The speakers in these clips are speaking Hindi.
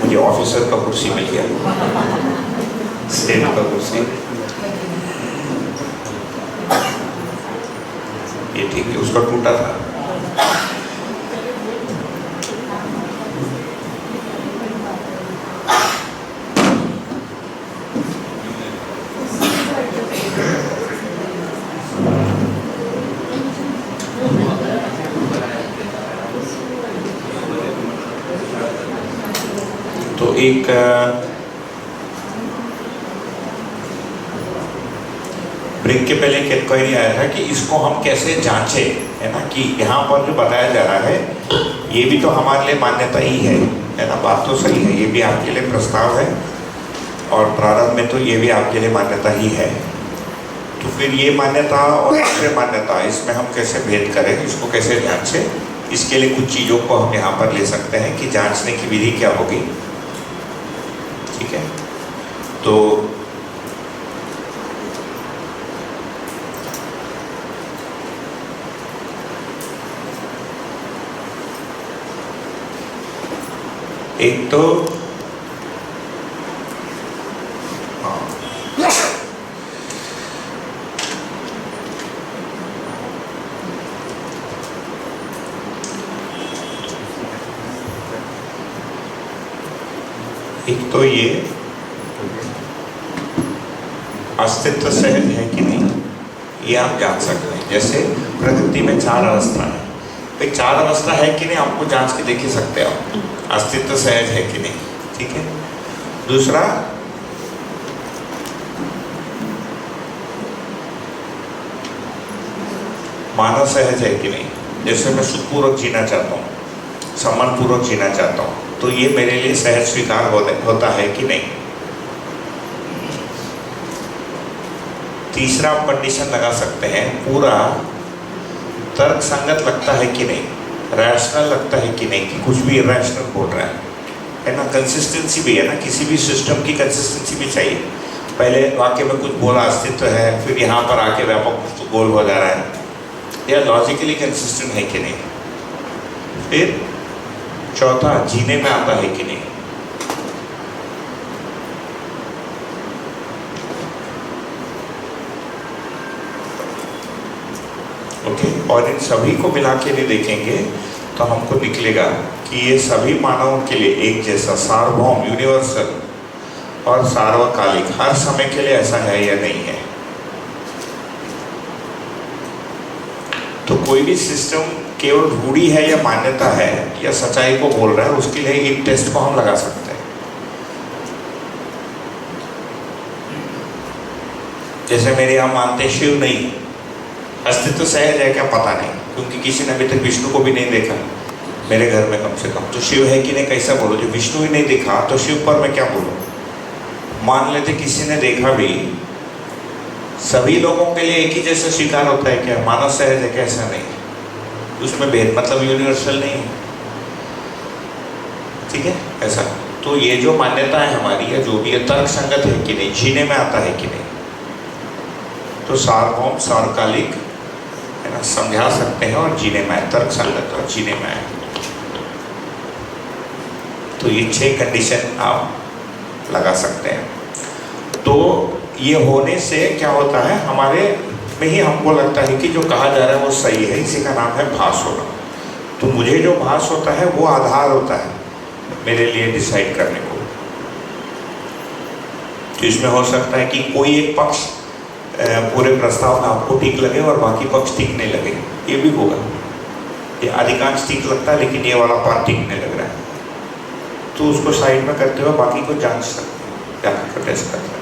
मुझे ऑफिसर का कुर्सी मिल गया, स्टेट का कुर्सी। ये ठीक है, उसका टूटा था। तो एक ब्रेक के पहले एक इंक्वायरी आया था कि इसको हम कैसे जांचे, है ना, कि यहाँ पर जो बताया जा रहा है ये भी तो हमारे लिए मान्यता ही है ना। बात तो सही है, ये भी आपके लिए प्रस्ताव है और प्रारंभ में तो ये भी आपके लिए मान्यता ही है। तो फिर ये मान्यता और दूसरे मान्यता, इसमें हम कैसे भेद करें, इसको कैसे जांचें, इसके लिए कुछ चीज़ों को हम यहाँ पर ले सकते हैं कि जांचने की विधि क्या होगी। ठीक है, तो एक तो ये अस्तित्व सहज है कि नहीं, ये आप जान सकते हैं। जैसे प्रकृति में 4 अवस्था है, भाई 4 अवस्था है कि नहीं आपको जांच के देख ही सकते हो, अस्तित्व सहज है कि नहीं। ठीक है, दूसरा मानव सहज है कि नहीं। जैसे मैं सुखपूर्वक जीना चाहता हूँ, सम्मानपूर्वक जीना चाहता हूँ, तो ये मेरे लिए सहज स्वीकार होता है कि नहीं। तीसरा आप कंडीशन लगा सकते हैं, पूरा तर्क संगत लगता है कि नहीं, रैशनल लगता है कि नहीं, कि कुछ भी इरैशनल बोल रहा है ना। कंसिस्टेंसी भी है ना, किसी भी सिस्टम की कंसिस्टेंसी भी चाहिए। पहले वाक्य में कुछ बोला अस्तित्व है, फिर यहाँ पर आके व्यापक कुछ तो गोल हो जा रहा है, या लॉजिकली कंसिस्टेंट है कि नहीं। फिर चौथा, जीने में आता है कि नहीं। ओके, और इन सभी को मिला के भी देखेंगे तो हमको निकलेगा कि ये सभी मानवों के लिए एक जैसा सार्वभौम, यूनिवर्सल और सार्वकालिक, हर समय के लिए ऐसा है या नहीं है। तो कोई भी सिस्टम केवल रूढ़ी है या मान्यता है या सच्चाई को बोल रहा है, उसके लिए इन टेस्ट को हम लगा सकते हैं। जैसे मेरे यहाँ मानते हैं शिव नहीं, अस्तित्व सहज है क्या पता नहीं, क्योंकि किसी ने अभी तक विष्णु को भी नहीं देखा मेरे घर में कम से कम। तो शिव है कि नहीं कैसा बोलो, जो विष्णु ही नहीं दिखा तो शिव पर मैं क्या बोलूँ। मान लेते किसी ने देखा भी, सभी लोगों के लिए एक ही जैसा स्वीकार होता है क्या, मानव सहज है क्या, ऐसा नहीं, उसमें भेद मतलब यूनिवर्सल नहीं है। ठीक है, ऐसा। तो ये जो मान्यता है हमारी, या जो भी है, तर्क संगत है कि नहीं, जीने में आता है कि नहीं। तो सार्वभौम, सार्वकालिक, है ना, समझा सकते हैं और जीने में, तर्क संगत और जीने में है। तो ये 6 कंडीशन आप लगा सकते हैं। तो ये होने से क्या होता है, हमारे में ही हमको लगता है कि जो कहा जा रहा है वो सही है, इसी का नाम है भास होना। तो मुझे जो भास होता है वो आधार होता है मेरे लिए डिसाइड करने को। तो इसमें हो सकता है कि कोई एक पक्ष पूरे प्रस्ताव में आपको ठीक लगे और बाकी पक्ष ठीक नहीं लगे, ये भी होगा। ये अधिकांश ठीक लगता है लेकिन ये वाला पार्ट ठीक नहीं लग रहा है, तो उसको साइड में करते हुए बाकी को जांच सकते हैं, जाकर टेस्ट करते हैं।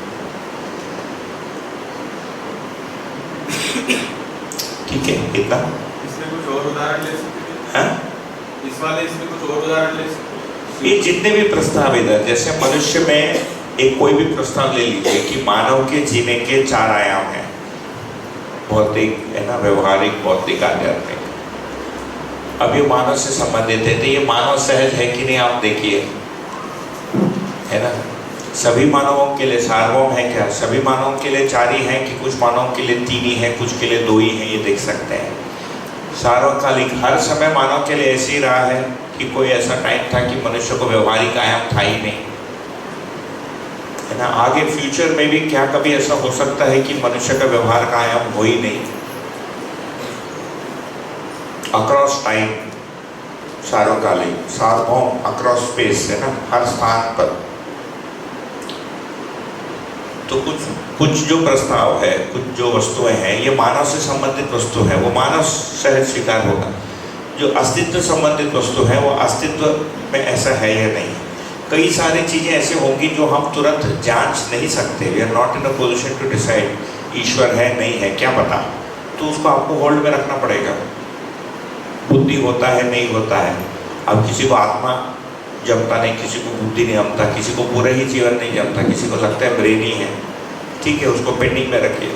ठीक है, इतना। इसमें कुछ और उदाहरण ले सकते हैं? इस वाले इसमें कुछ और उदाहरण ले सकते हैं? ये जितने भी प्रस्ताव इधर, जैसे मनुष्य में एक कोई भी प्रस्ताव ले लीजिए कि मानव के जीने के 4 आयाम हैं, भौतिक, है ना, व्यवहारिक, भौतिक, आध्यात्मिक। अब ये मानव से संबंधित है, तो ये मानव सहज है कि नहीं आप देखिए, है ना। सभी मानवों के लिए सार्वभौम है क्या, सभी मानवों के लिए 4 ही हैं कि कुछ मानवों के लिए 3 ही हैं, कुछ के लिए 2 ही हैं, ये देख सकते हैं। सार्वकालिक, हर समय मानव के लिए ऐसे ही रहा है कि कोई ऐसा टाइम था कि मनुष्य को व्यवहारिक आयाम था ही नहीं, है ना। आगे फ्यूचर में भी क्या कभी ऐसा हो सकता है कि मनुष्य का व्यवहार का आयाम हो ही नहीं? अक्रॉस टाइम, सार्वकालिक, सार्वभौम, अक्रॉस स्पेस, है ना, हर स्थान पर। तो कुछ जो प्रस्ताव है, कुछ जो वस्तुएं हैं, ये मानव से संबंधित वस्तु है, वो मानव सहज स्वीकार होगा। जो अस्तित्व संबंधित वस्तु है, वो अस्तित्व में ऐसा है या नहीं। कई सारी चीज़ें ऐसे होंगी जो हम तुरंत जांच नहीं सकते। We are not in a position to decide ईश्वर है नहीं है, क्या पता। तो उसको आपको होल्ड में रखना पड़ेगा। बुद्धि होता है नहीं होता है। अब किसी को आत्मा जमता नहीं, किसी को बुद्धि नहीं जमता, किसी को पूरा ही जीवन नहीं जमता, किसी को लगता है ब्रेन ही है, ठीक है, उसको पेंडिंग में रखिए,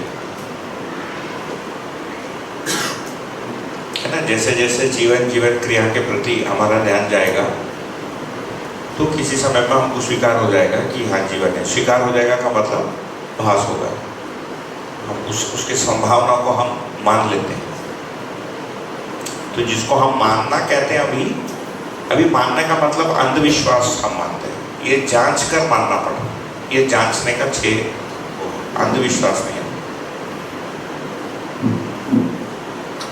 है ना। जैसे जैसे जीवन क्रिया के प्रति हमारा ध्यान जाएगा तो किसी समय पर हमको स्वीकार हो जाएगा कि हाँ जीवन है। स्वीकार हो जाएगा का मतलब भास होगा, हम उसके संभावना को हम मान लेते हैं। तो जिसको हम मानना कहते हैं, अभी मानने का मतलब अंधविश्वास हम मानते हैं। ये जांच कर मानना पड़ा, ये जांचने का अंधविश्वास नहीं है।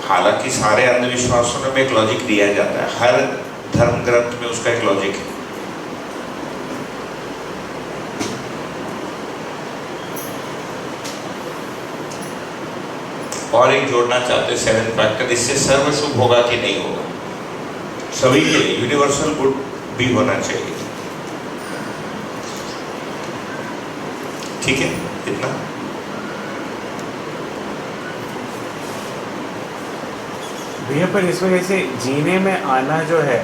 हालांकि सारे अंधविश्वासों में एक लॉजिक दिया जाता है, हर धर्म ग्रंथ में उसका एक लॉजिक है। और एक जोड़ना चाहते 7 फैक्टर, इससे सर्व शुभ होगा कि नहीं होगा। सभी के लिए यूनिवर्सल गुड भी होना चाहिए, ठीक है, इतना। भैया पर इस वजह से जीने में आना जो है,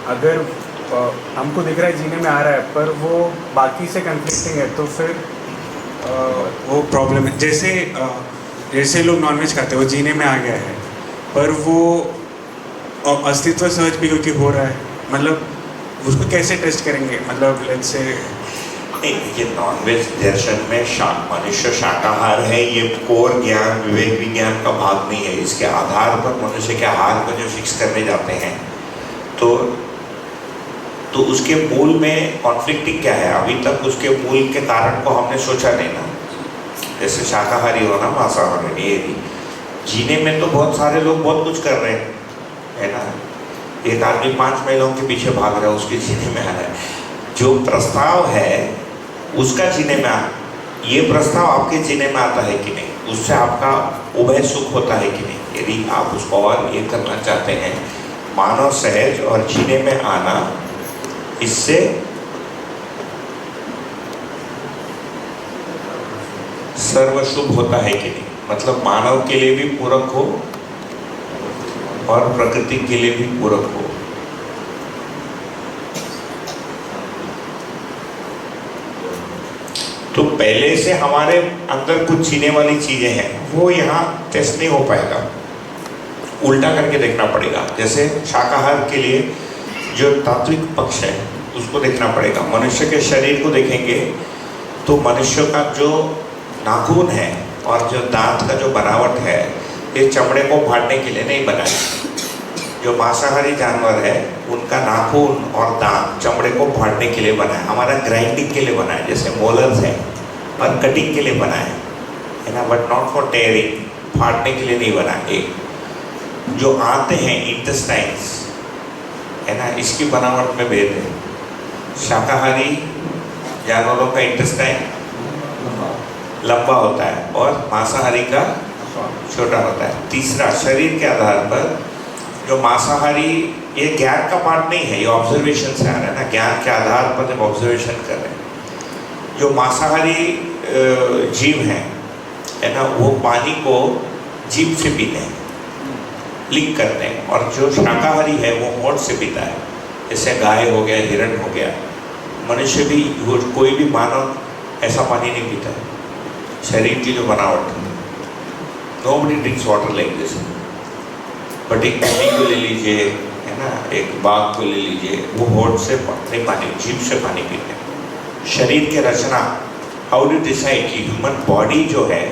अगर हमको दिख रहा है जीने में आ रहा है पर वो बाकी से कन्फ्लिक्टिंग है, तो फिर वो प्रॉब्लम है। जैसे लोग नॉनवेज खाते हैं, वो जीने में आ गया है, पर वो अस्तित्व सहज भी क्योंकि हो रहा है, मतलब उसको कैसे टेस्ट करेंगे? मतलब लेट्स से नहीं, ये नॉनवेज दर्शन में मनुष्य शाकाहार है, ये कोर ज्ञान, विवेक विज्ञान का भाग नहीं है। इसके आधार पर मनुष्य के आहार को जो फिक्स करने जाते हैं, तो उसके मूल में कॉन्फ्लिक्टिंग क्या है? अभी तक उसके मूल के कारण को हमने सोचा नहीं ना। जैसे शाकाहारी होना, मांसाहारी, ये भी जीने में तो बहुत सारे लोग बहुत कुछ कर रहे हैं, है ना। एक आदमी 5 महिलाओं के पीछे भाग रहा है, उसके जीने में आ रहा है। जो प्रस्ताव है उसका जीने में ये प्रस्ताव आपके जीने में आता है कि नहीं, उससे आपका उभय सुख होता है कि नहीं। यदि आप उसको और ये करना चाहते हैं, मानव सहज और जीने में आना, इससे सर्व शुभ होता है कि नहीं, मतलब मानव के लिए भी पूरक हो और प्रकृति के लिए भी पूरक हो। तो पहले से हमारे अंदर कुछ जीने वाली चीजें हैं, वो यहाँ टेस्ट नहीं हो पाएगा, उल्टा करके देखना पड़ेगा। जैसे शाकाहार के लिए जो तात्विक पक्ष है उसको देखना पड़ेगा। मनुष्य के शरीर को देखेंगे तो मनुष्य का जो नाखून है और जो दांत का जो बनावट है, ये चमड़े को फाड़ने के लिए नहीं बना है। जो मांसाहारी जानवर है उनका नाखून और दांत चमड़े को फाड़ने के लिए बना है, हमारा ग्राइंडिंग के लिए बना है। जैसे मोलर्स है और कटिंग के लिए बना है ना, बट नॉट फॉर टेयरिंग, फाड़ने के लिए नहीं बना। एक जो आते हैं इंटेस्टाइन्स, है ना, इसकी बनावट में भेद है। शाकाहारी जानवरों का इंटेस्टाइन लंबा होता है और मांसाहारी का छोटा होता है। तीसरा, शरीर के आधार पर जो मांसाहारी, ये ज्ञान का पार्ट नहीं है, ये ऑब्जर्वेशन से आ रहा है ना, ज्ञान के आधार पर जब ऑब्जर्वेशन कर रहे हैं। जो मांसाहारी जीव हैं, है ना, वो पानी को जीभ से पीते हैं, लिक करते हैं, और जो शाकाहारी है वो होंठ से पीता है। जैसे गाय हो गया, हिरण हो गया। मनुष्य भी, कोई भी मानव ऐसा पानी नहीं पीता है। शरीर की जो बनावट, nobody drinks water like this. But एक पानी को ले लीजिए, है ना, एक बाघ को ले लीजिए, वो होंठ से नहीं पानी, जीभ से पानी पीते हैं। शरीर की रचना, हाउ डू डिसाइड कि ह्यूमन बॉडी जो है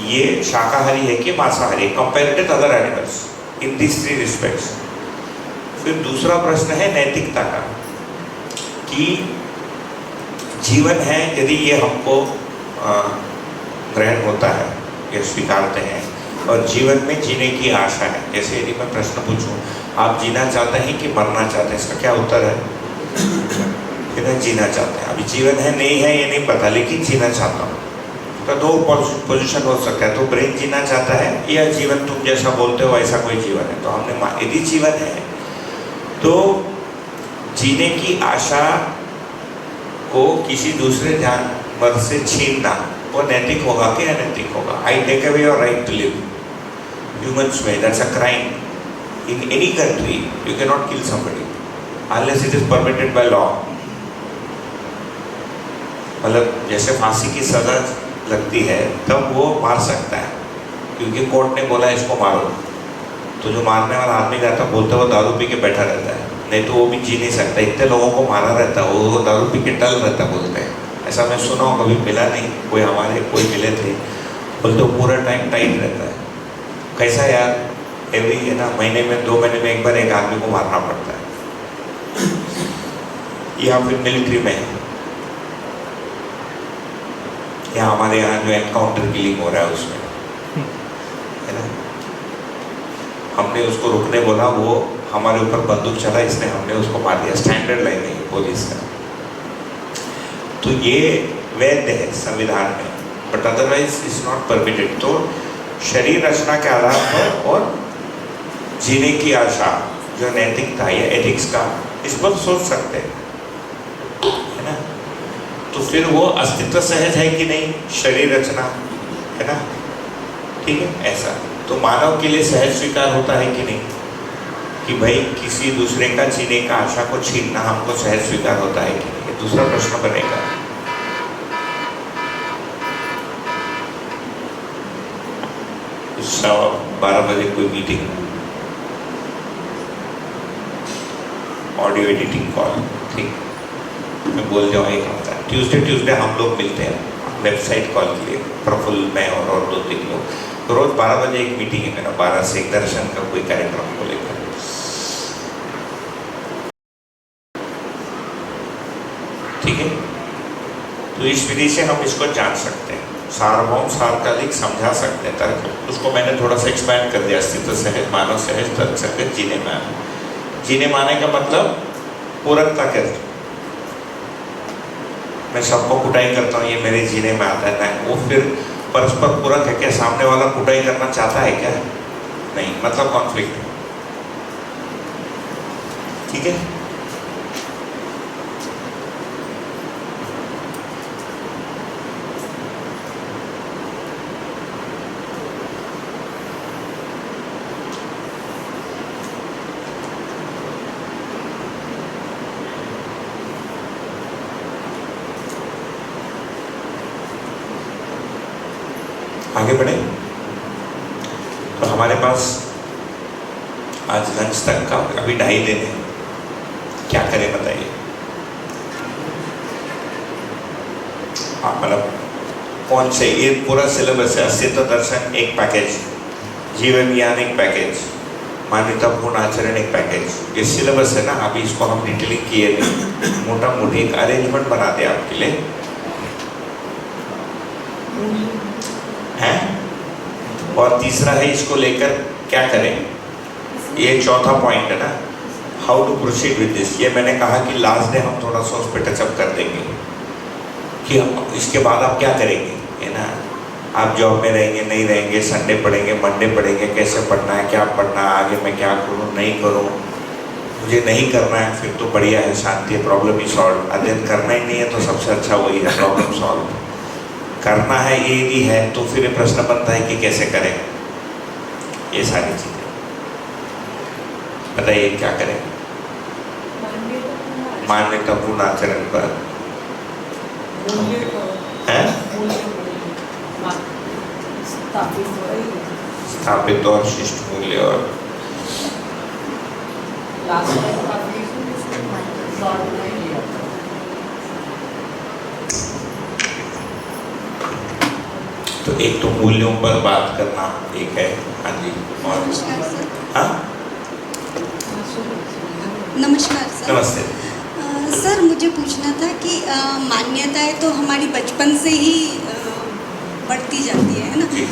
ये शाकाहारी है कि मांसाहारी, compare to other animals in this 3 respects. फिर दूसरा प्रश्न है नैतिकता का, कि जीवन है, यदि ये हमको ग्रहण होता है, ये स्वीकारते हैं, और जीवन में जीने की आशा है। जैसे यदि मैं प्रश्न पूछूं, आप जीना चाहते हैं कि मरना चाहते हैं, इसका क्या उत्तर है? कि मैं जीना चाहते हैं। अभी जीवन है नहीं है ये नहीं पता, लेकिन जीना चाहता हूँ। तो दो पोजीशन हो सकता है, तो ब्रेन जीना चाहता है, या जीवन तुम जैसा बोलते हो ऐसा कोई जीवन है। तो हमने यदि जीवन है तो जीने की आशा को किसी दूसरे जानवर से छीनना वो नैतिक होगा कि अनैतिक होगा? I take away your right to live, humans में that's a crime in any country. You can not kill somebody unless it is permitted by law. मतलब जैसे फांसी की सजा लगती है तब वो मार सकता है, क्योंकि कोर्ट ने बोला इसको मारो। तो जो मारने वाला आदमी रहता बोलते वो दारू पी के बैठा रहता है, नहीं तो वो भी जी नहीं सकता। इतने लोगों को मारा रहता है, वो दारू पी के टल रहता बोलते हैं। ऐसा मैं सुना हूँ, कभी मिला नहीं, कोई हमारे कोई मिले थे, बोलते वो पूरा टाइम टाइट रहता है। कैसा यार, एवरी है ना, महीने में 2 महीने में एक बार एक आदमी को मारना पड़ता है। या फिर मिलिट्री में, या हमारे यहाँ जो एनकाउंटर किलिंग हो रहा है उसमें, है ना, हमने उसको रुकने बोला, वो हमारे ऊपर बंदूक चला, इसने हमने उसको मार दिया। स्टैंडर्ड लाइन है पुलिस का। तो ये वैध है संविधान में, but otherwise is not permitted. तो शरीर रचना के आधार पर और जीने की आशा, जो नैतिकता या एथिक्स का, इस पर सोच सकते हैं, है ना। तो फिर वो अस्तित्व सहज है कि नहीं, शरीर रचना, है ना, ठीक है। ऐसा तो मानव के लिए सहज स्वीकार होता है कि नहीं, कि भाई किसी दूसरे का जीने का आशा को छीनना हमको सहज स्वीकार होता है कि नहीं? दूसरा प्रश्न बनेगा। 12:15 बजे कोई मीटिंग, ऑडियो एडिटिंग कॉल, ठीक, मैं बोल जाऊँ एक हफ्ता। ट्यूसडे हम लोग मिलते हैं वेबसाइट कॉल के लिए, प्रफुल्ल, मैं और 2-3 लोग। तो रोज 12 बजे एक मीटिंग है मेरा, 12 से एक दर्शन का कोई कार्यक्रम को लेकर। ठीक है, तो इस विधि से हम इसको जान सकते हैं, सार्वभौम सार्वकालिक समझा सकते हैं। तर्क उसको मैंने थोड़ा सा एक्सपैंड कर दिया, अस्तित्व सहज, मानव सहज, तर्क सहज, जीने माने। जीने माने का मतलब पूरकता कहते, मैं सबको कुटाई करता हूँ, ये मेरे जीने में आता है ना, वो फिर परस्पर पूरक है क्या? सामने वाला कुटाई करना चाहता है क्या? नहीं, मतलब कॉन्फ्लिक्ट। ठीक है, आगे बढ़े। तो हमारे पास आज लंच तक का अभी 2.5 दिन है, क्या करें बताइए? मतलब कौन से, ये पूरा सिलेबस है। अस्तित्व दर्शन एक पैकेज, जीवन ज्ञान एक पैकेज, मान्यतापूर्ण आचरण एक पैकेज, ये सिलेबस है ना। अभी इसको हम डिटेलिंग किए नहीं, मोटा मोटी एक अरेंजमेंट बना दिया आपके लिए है। और तीसरा है, इसको लेकर क्या करें, ये चौथा पॉइंट है ना, how to proceed with this. ये मैंने कहा कि लास्ट डे हम थोड़ा सा उस पर टचअप कर देंगे कि हम इसके बाद आप क्या करेंगे, है ना। आप जॉब में रहेंगे नहीं रहेंगे, संडे पढ़ेंगे, मंडे पढ़ेंगे, कैसे पढ़ना है, क्या पढ़ना है, आगे मैं क्या करूँ नहीं करूँ, मुझे नहीं करना है, फिर तो बढ़िया है, शांति है, प्रॉब्लम ही सॉल्व। अध्ययन करना ही नहीं है तो सबसे अच्छा वही है, प्रॉब्लम सॉल्व। करना है ये भी है तो फिर ये प्रश्न बनता है कि कैसे करें। ये सारी चीजें बताइए, क्या करें? मान्यतापूर्ण आचरण पर है, स्थापित और शिष्ट मूल्य। और तो एक तो मूल्यों पर बात करना एक है, हाँ जी, और हाँ नमस्कार सर। नमस्ते। सर मुझे पूछना था कि मान्यताएं तो हमारी बचपन से ही बढ़ती जाती है ना, जी।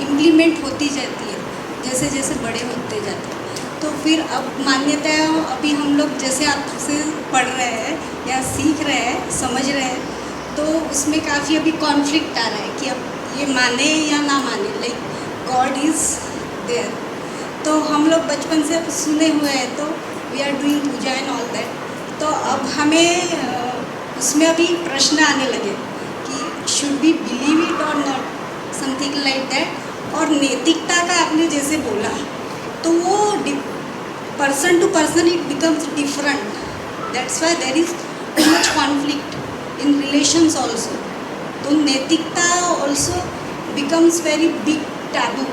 इम्प्लीमेंट होती जाती है जैसे जैसे बड़े होते जाते हैं। तो फिर अब मान्यताएं अभी हम लोग जैसे आपसे पढ़ रहे हैं या सीख रहे हैं, समझ रहे हैं, तो उसमें काफ़ी अभी कॉन्फ्लिक्ट आ रहा है कि अब ये माने या ना माने, लाइक गॉड इज़ देयर। तो हम लोग बचपन से सुने हुए हैं, तो we are doing puja and all that. तो अब हमें उसमें अभी प्रश्न आने लगे कि शुड बी बिलीव इट और नॉट, समथिंग लाइक दैट। और नैतिकता का आपने जैसे बोला, तो वो person to person it becomes different, that's why there is too much conflict in relations also. तो नैतिकता also becomes very big taboo,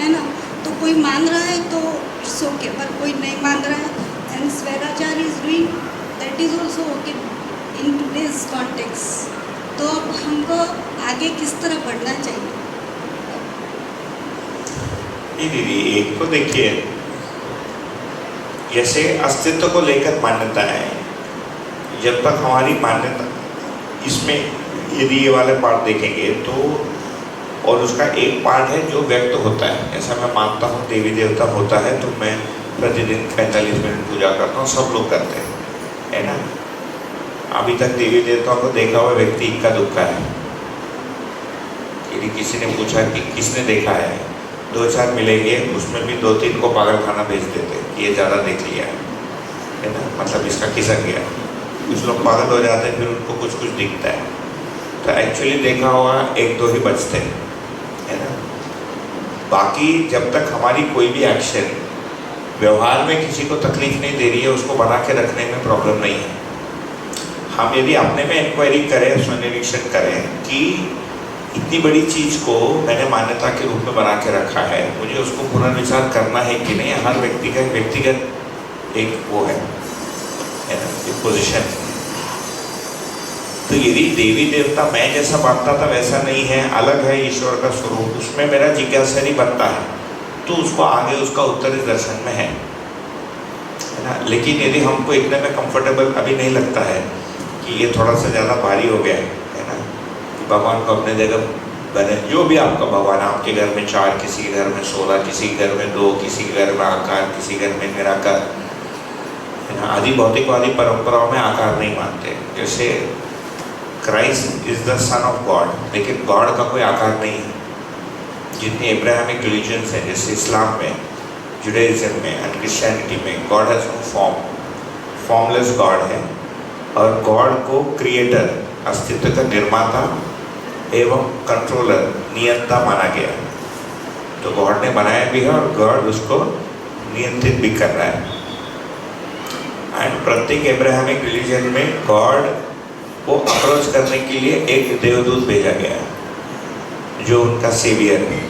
है ना। तो कोई मान रहा है तो इट्स ओके, पर कोई नहीं मान रहा है एंड स्वैराचार is doing, that is also okay in today's context. तो अब हमको आगे किस तरह बढ़ना चाहिए? नहीं दीदी, एक तो देखिए, जैसे अस्तित्व को लेकर मान्यता है, जब तक हमारी मान्यता, इसमें यदि ये वाले पार्ट देखेंगे तो, और उसका एक पार्ट है जो व्यक्त होता है। ऐसा मैं मानता हूँ देवी देवता होता है तो मैं प्रतिदिन 45 मिनट पूजा करता हूँ, सब लोग करते हैं, है ना। अभी तक देवी देवताओं को देखा हुआ व्यक्ति इक्का दुक्का है। यदि किसी ने पूछा कि किसने देखा है, 2-4 मिलेंगे, उसमें भी 2-3 को पागल खाना भेज देते कि ये ज़्यादा देख लिया है ना, मतलब इसका खिसक गया। कुछ लोग पागल हो जाते हैं, फिर उनको कुछ कुछ दिखता है। तो एक्चुअली देखा हुआ 1-2 ही बचते हैं, है ना। बाकी जब तक हमारी कोई भी एक्शन व्यवहार में किसी को तकलीफ नहीं दे रही है, उसको बना के रखने में प्रॉब्लम नहीं है। हम यदि अपने में इंक्वायरी करें, स्वनिरीक्षण करें कि इतनी बड़ी चीज़ को मैंने मान्यता के रूप में बना के रखा है, मुझे उसको पुनर्विचार करना है कि नहीं। हर व्यक्ति का व्यक्तिगत एक वो है ना, एक पोजीशन। तो यदि देवी देवता मैं जैसा मानता था वैसा नहीं है, अलग है ईश्वर का स्वरूप, उसमें मेरा जिज्ञासा नहीं बनता है, तो उसको आगे उसका उत्तर इस दर्शन में है ना। लेकिन यदि हमको इतने में कंफर्टेबल अभी नहीं लगता है कि ये थोड़ा सा ज़्यादा भारी हो गया है ना, भगवान को अपने जगह बने, जो भी आपका भगवान, आपके घर में 4, किसी के घर में 16, किसी के घर में 2, किसी के घर में आकार, किसी घर में निराकार, है ना। आदि भौतिकवादी परंपराओं में आकार नहीं मानते। जैसे Christ is the son of God, लेकिन गॉड का कोई आकार नहीं है। जितनी अब्राहमिक रिलीजन्स हैं, जैसे इस्लाम में, जुडाइज्म में एंड क्रिश्चियनिटी में, God has no form, formless God है। और गॉड को क्रिएटर, अस्तित्व का निर्माता एवं कंट्रोलर, नियंता माना गया। तो गॉड ने बनाया भी है और गॉड उसको नियंत्रित भी कर रहा है। एंड प्रत्येक अब्राहमिक रिलीजन में गॉड को अप्रोच करने के लिए एक देवदूत भेजा गया है जो उनका सेवियर है।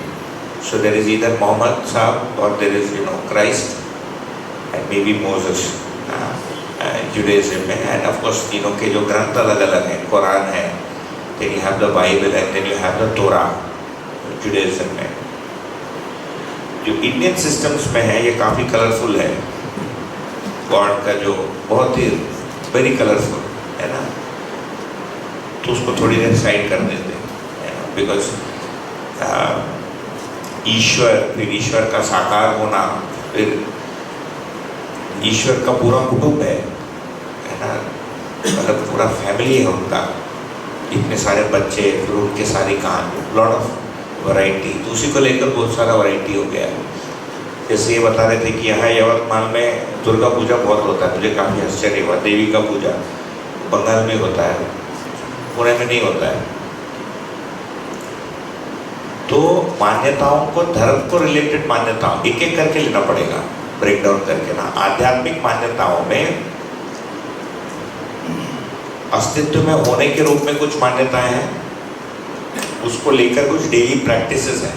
So there is either Muhammad साहब और there is Christ and maybe Moses Judaism में। एंड ऑफ कोर्स तीनों के जो ग्रंथ अलग अलग हैं, कुरान है, then you have the Bible and then you have the Torah Judaism में। जो इंडियन सिस्टम्स में है ये काफ़ी कलरफुल है, गॉड का जो बहुत ही वेरी कलरफुल है ना, तो उसको थोड़ी देर साइड कर देते हैं, बिकॉज ईश्वर, फिर ईश्वर का साकार होना, फिर ईश्वर का पूरा कुटुंब है ना, मतलब पूरा फैमिली है उनका, इतने सारे बच्चे, फिर उनके सारी कहानी, लॉट ऑफ वैरायटी, तो उसी को लेकर बहुत सारा वैरायटी हो गया है। जैसे ये बता रहे थे कि यहाँ यवतमाल में दुर्गा पूजा बहुत होता है, मुझे काफ़ी आश्चर्य हुआ। देवी का पूजा बंगाल में होता है, पुणे में नहीं होता है। तो मान्यताओं को, धर्म को रिलेटेड मान्यताओं एक एक करके लेना पड़ेगा, ब्रेक डाउन करके ना। आध्यात्मिक मान्यताओं में अस्तित्व में होने के रूप में कुछ मान्यताएं हैं, उसको लेकर कुछ डेली प्रैक्टिसेस हैं,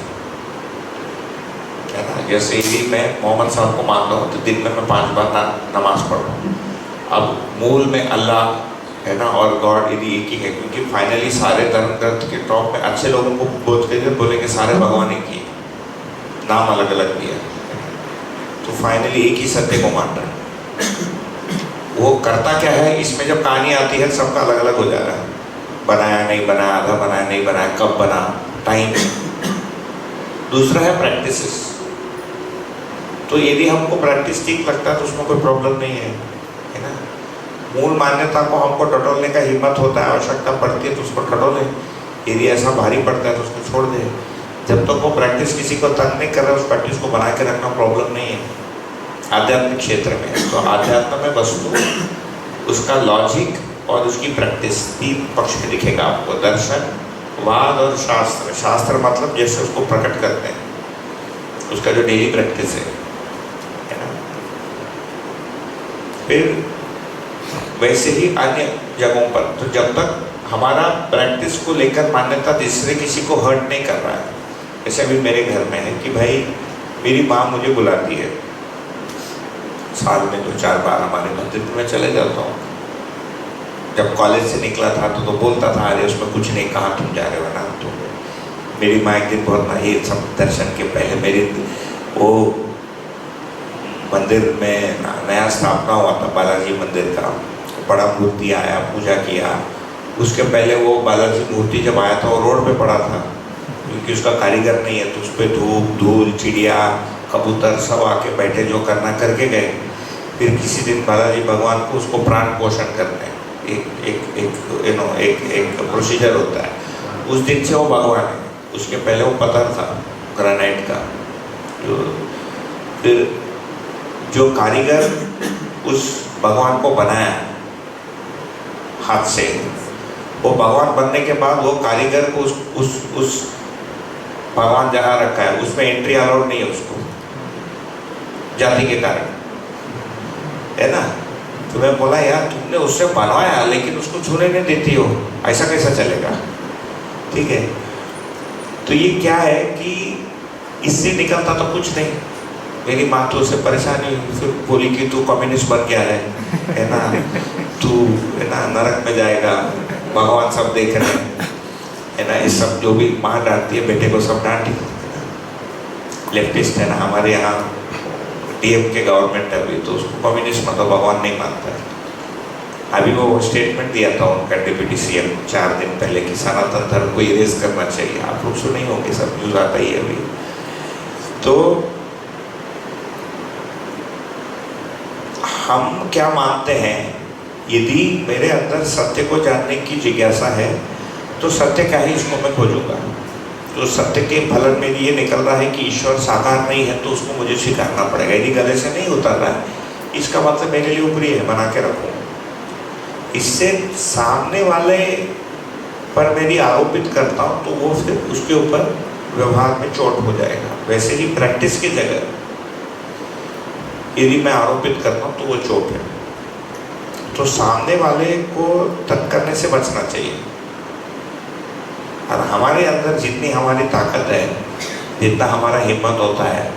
है ना। जैसे यदि मैं मोहम्मद साहब को मानता हूँ तो दिन में मैं 5 बार नमाज पढ़ता हूँ। अब मूल में अल्लाह है ना और गॉड यदि एक ही है, क्योंकि फाइनली सारे धर्म ग्रंथ के टॉप में अच्छे लोगों को बोलेंगे सारे भगवान एक ही है, नाम अलग अलग भी है, तो फाइनली एक ही सत्य को मान रहा है। वो करता क्या है, इसमें जब कहानी आती है सबका अलग अलग हो जा रहा है, बनाया नहीं बनाया, आधा बनाया नहीं बनाया, कब बना, टाइम। दूसरा है प्रैक्टिसेस। तो यदि हमको प्रैक्टिस ठीक लगता है तो उसमें कोई प्रॉब्लम नहीं है ना। मूल मान्यता को हमको टटोलने का हिम्मत होता है, आवश्यकता पड़ती है तो उसको टटोले, यदि ऐसा भारी पड़ता है तो उसको छोड़ दे। जब तक वो प्रैक्टिस किसी को तंग नहीं कर रहा, उस प्रैक्टिस को बना के रखना प्रॉब्लम नहीं है आध्यात्मिक क्षेत्र में। तो आध्यात्म में वस्तु, उसका लॉजिक और उसकी प्रैक्टिस, तीन पक्ष में दिखेगा आपको, दर्शन, वाद और शास्त्र। शास्त्र मतलब जैसे उसको प्रकट करते हैं, उसका जो डेली प्रैक्टिस है ना। फिर वैसे ही अन्य जगहों पर, तो जब तक हमारा प्रैक्टिस को लेकर मान्यता दूसरे किसी को हर्ट नहीं कर रहा है। जैसे अभी मेरे घर में है कि भाई मेरी माँ मुझे बुलाती है, साल में 2-4 बार हमारे मंदिर में चले जाता हूँ। जब कॉलेज से निकला था तो बोलता था अरे उसमें कुछ नहीं, कहाँ तुम जा रहे हो ना। तो मेरी माँ एक दिन बहुत ना, ये सब दर्शन के पहले मेरी वो मंदिर में नया स्थापना हुआ था बालाजी मंदिर का, बड़ा मूर्ति आया, पूजा किया। उसके पहले वो बालाजी मूर्ति जब आया था वो रोड पे पड़ा था, क्योंकि उसका कारीगर नहीं है, तो उस पर धूप धूल, चिड़िया, कबूतर सब आके बैठे, जो करना करके गए। फिर किसी दिन बालाजी भगवान को उसको प्राण पोषण करते हैं, एक प्रोसीजर होता है। उस दिन से वो भगवान है, उसके पहले वो पत्थर था ग्रेनाइट का। तो फिर जो कारीगर उस भगवान को बनाया हाथ से, वो भगवान बनने के बाद वो कारीगर को उस भगवान जहाँ रखा है उसमें एंट्री अलाउड नहीं है उसको, जाति के कारण, है ना। तो मैं बोला यार तुमने उससे बनवाया लेकिन उसको छूने नहीं देती हो, ऐसा कैसा चलेगा। ठीक है, तो ये क्या है कि इससे निकलता तो कुछ नहीं। मेरी माँ तो उससे परेशान हुई, फिर बोली कि तू कम्युनिस्ट बन गया है ना, तू है ना नरक में जाएगा, भगवान सब देख रहे हैं, है ना। ये सब जो भी माँ डांटती है बेटे को, सब डांटी। लेफ्टिस्ट है ना, हमारे यहाँ डीएम के गवर्नमेंट है अभी, तो उसको कम्युनिस्ट मतलब भगवान नहीं मानता है। अभी वो स्टेटमेंट दिया था उनका डिप्टी सीएम 4 दिन पहले कि सनातन धर्म को इरेज करना चाहिए। आप लोग सुने होंगे, सब न्यूज़ आता ही है अभी। तो हम क्या मानते हैं, यदि मेरे अंदर सत्य को जानने की जिज्ञासा है तो सत्य क्या है इसको मैं खोजूंगा। तो सत्य के फलन में ये निकल रहा है कि ईश्वर साकार नहीं है, तो उसको मुझे स्वीकारना पड़ेगा। यदि गले से नहीं उतर रहा है, इसका मतलब मेरे लिए ऊपरी है, बना के रखूँ। इससे सामने वाले पर मेरी आरोपित करता हूँ तो वो फिर उसके ऊपर व्यवहार में चोट हो जाएगा। वैसे ही प्रैक्टिस की जगह यदि मैं आरोपित करता हूँ तो वो चोट है। तो सामने वाले को तक करने से बचना चाहिए। और हमारे अंदर जितनी हमारी ताकत है, जितना हमारा हिम्मत होता है,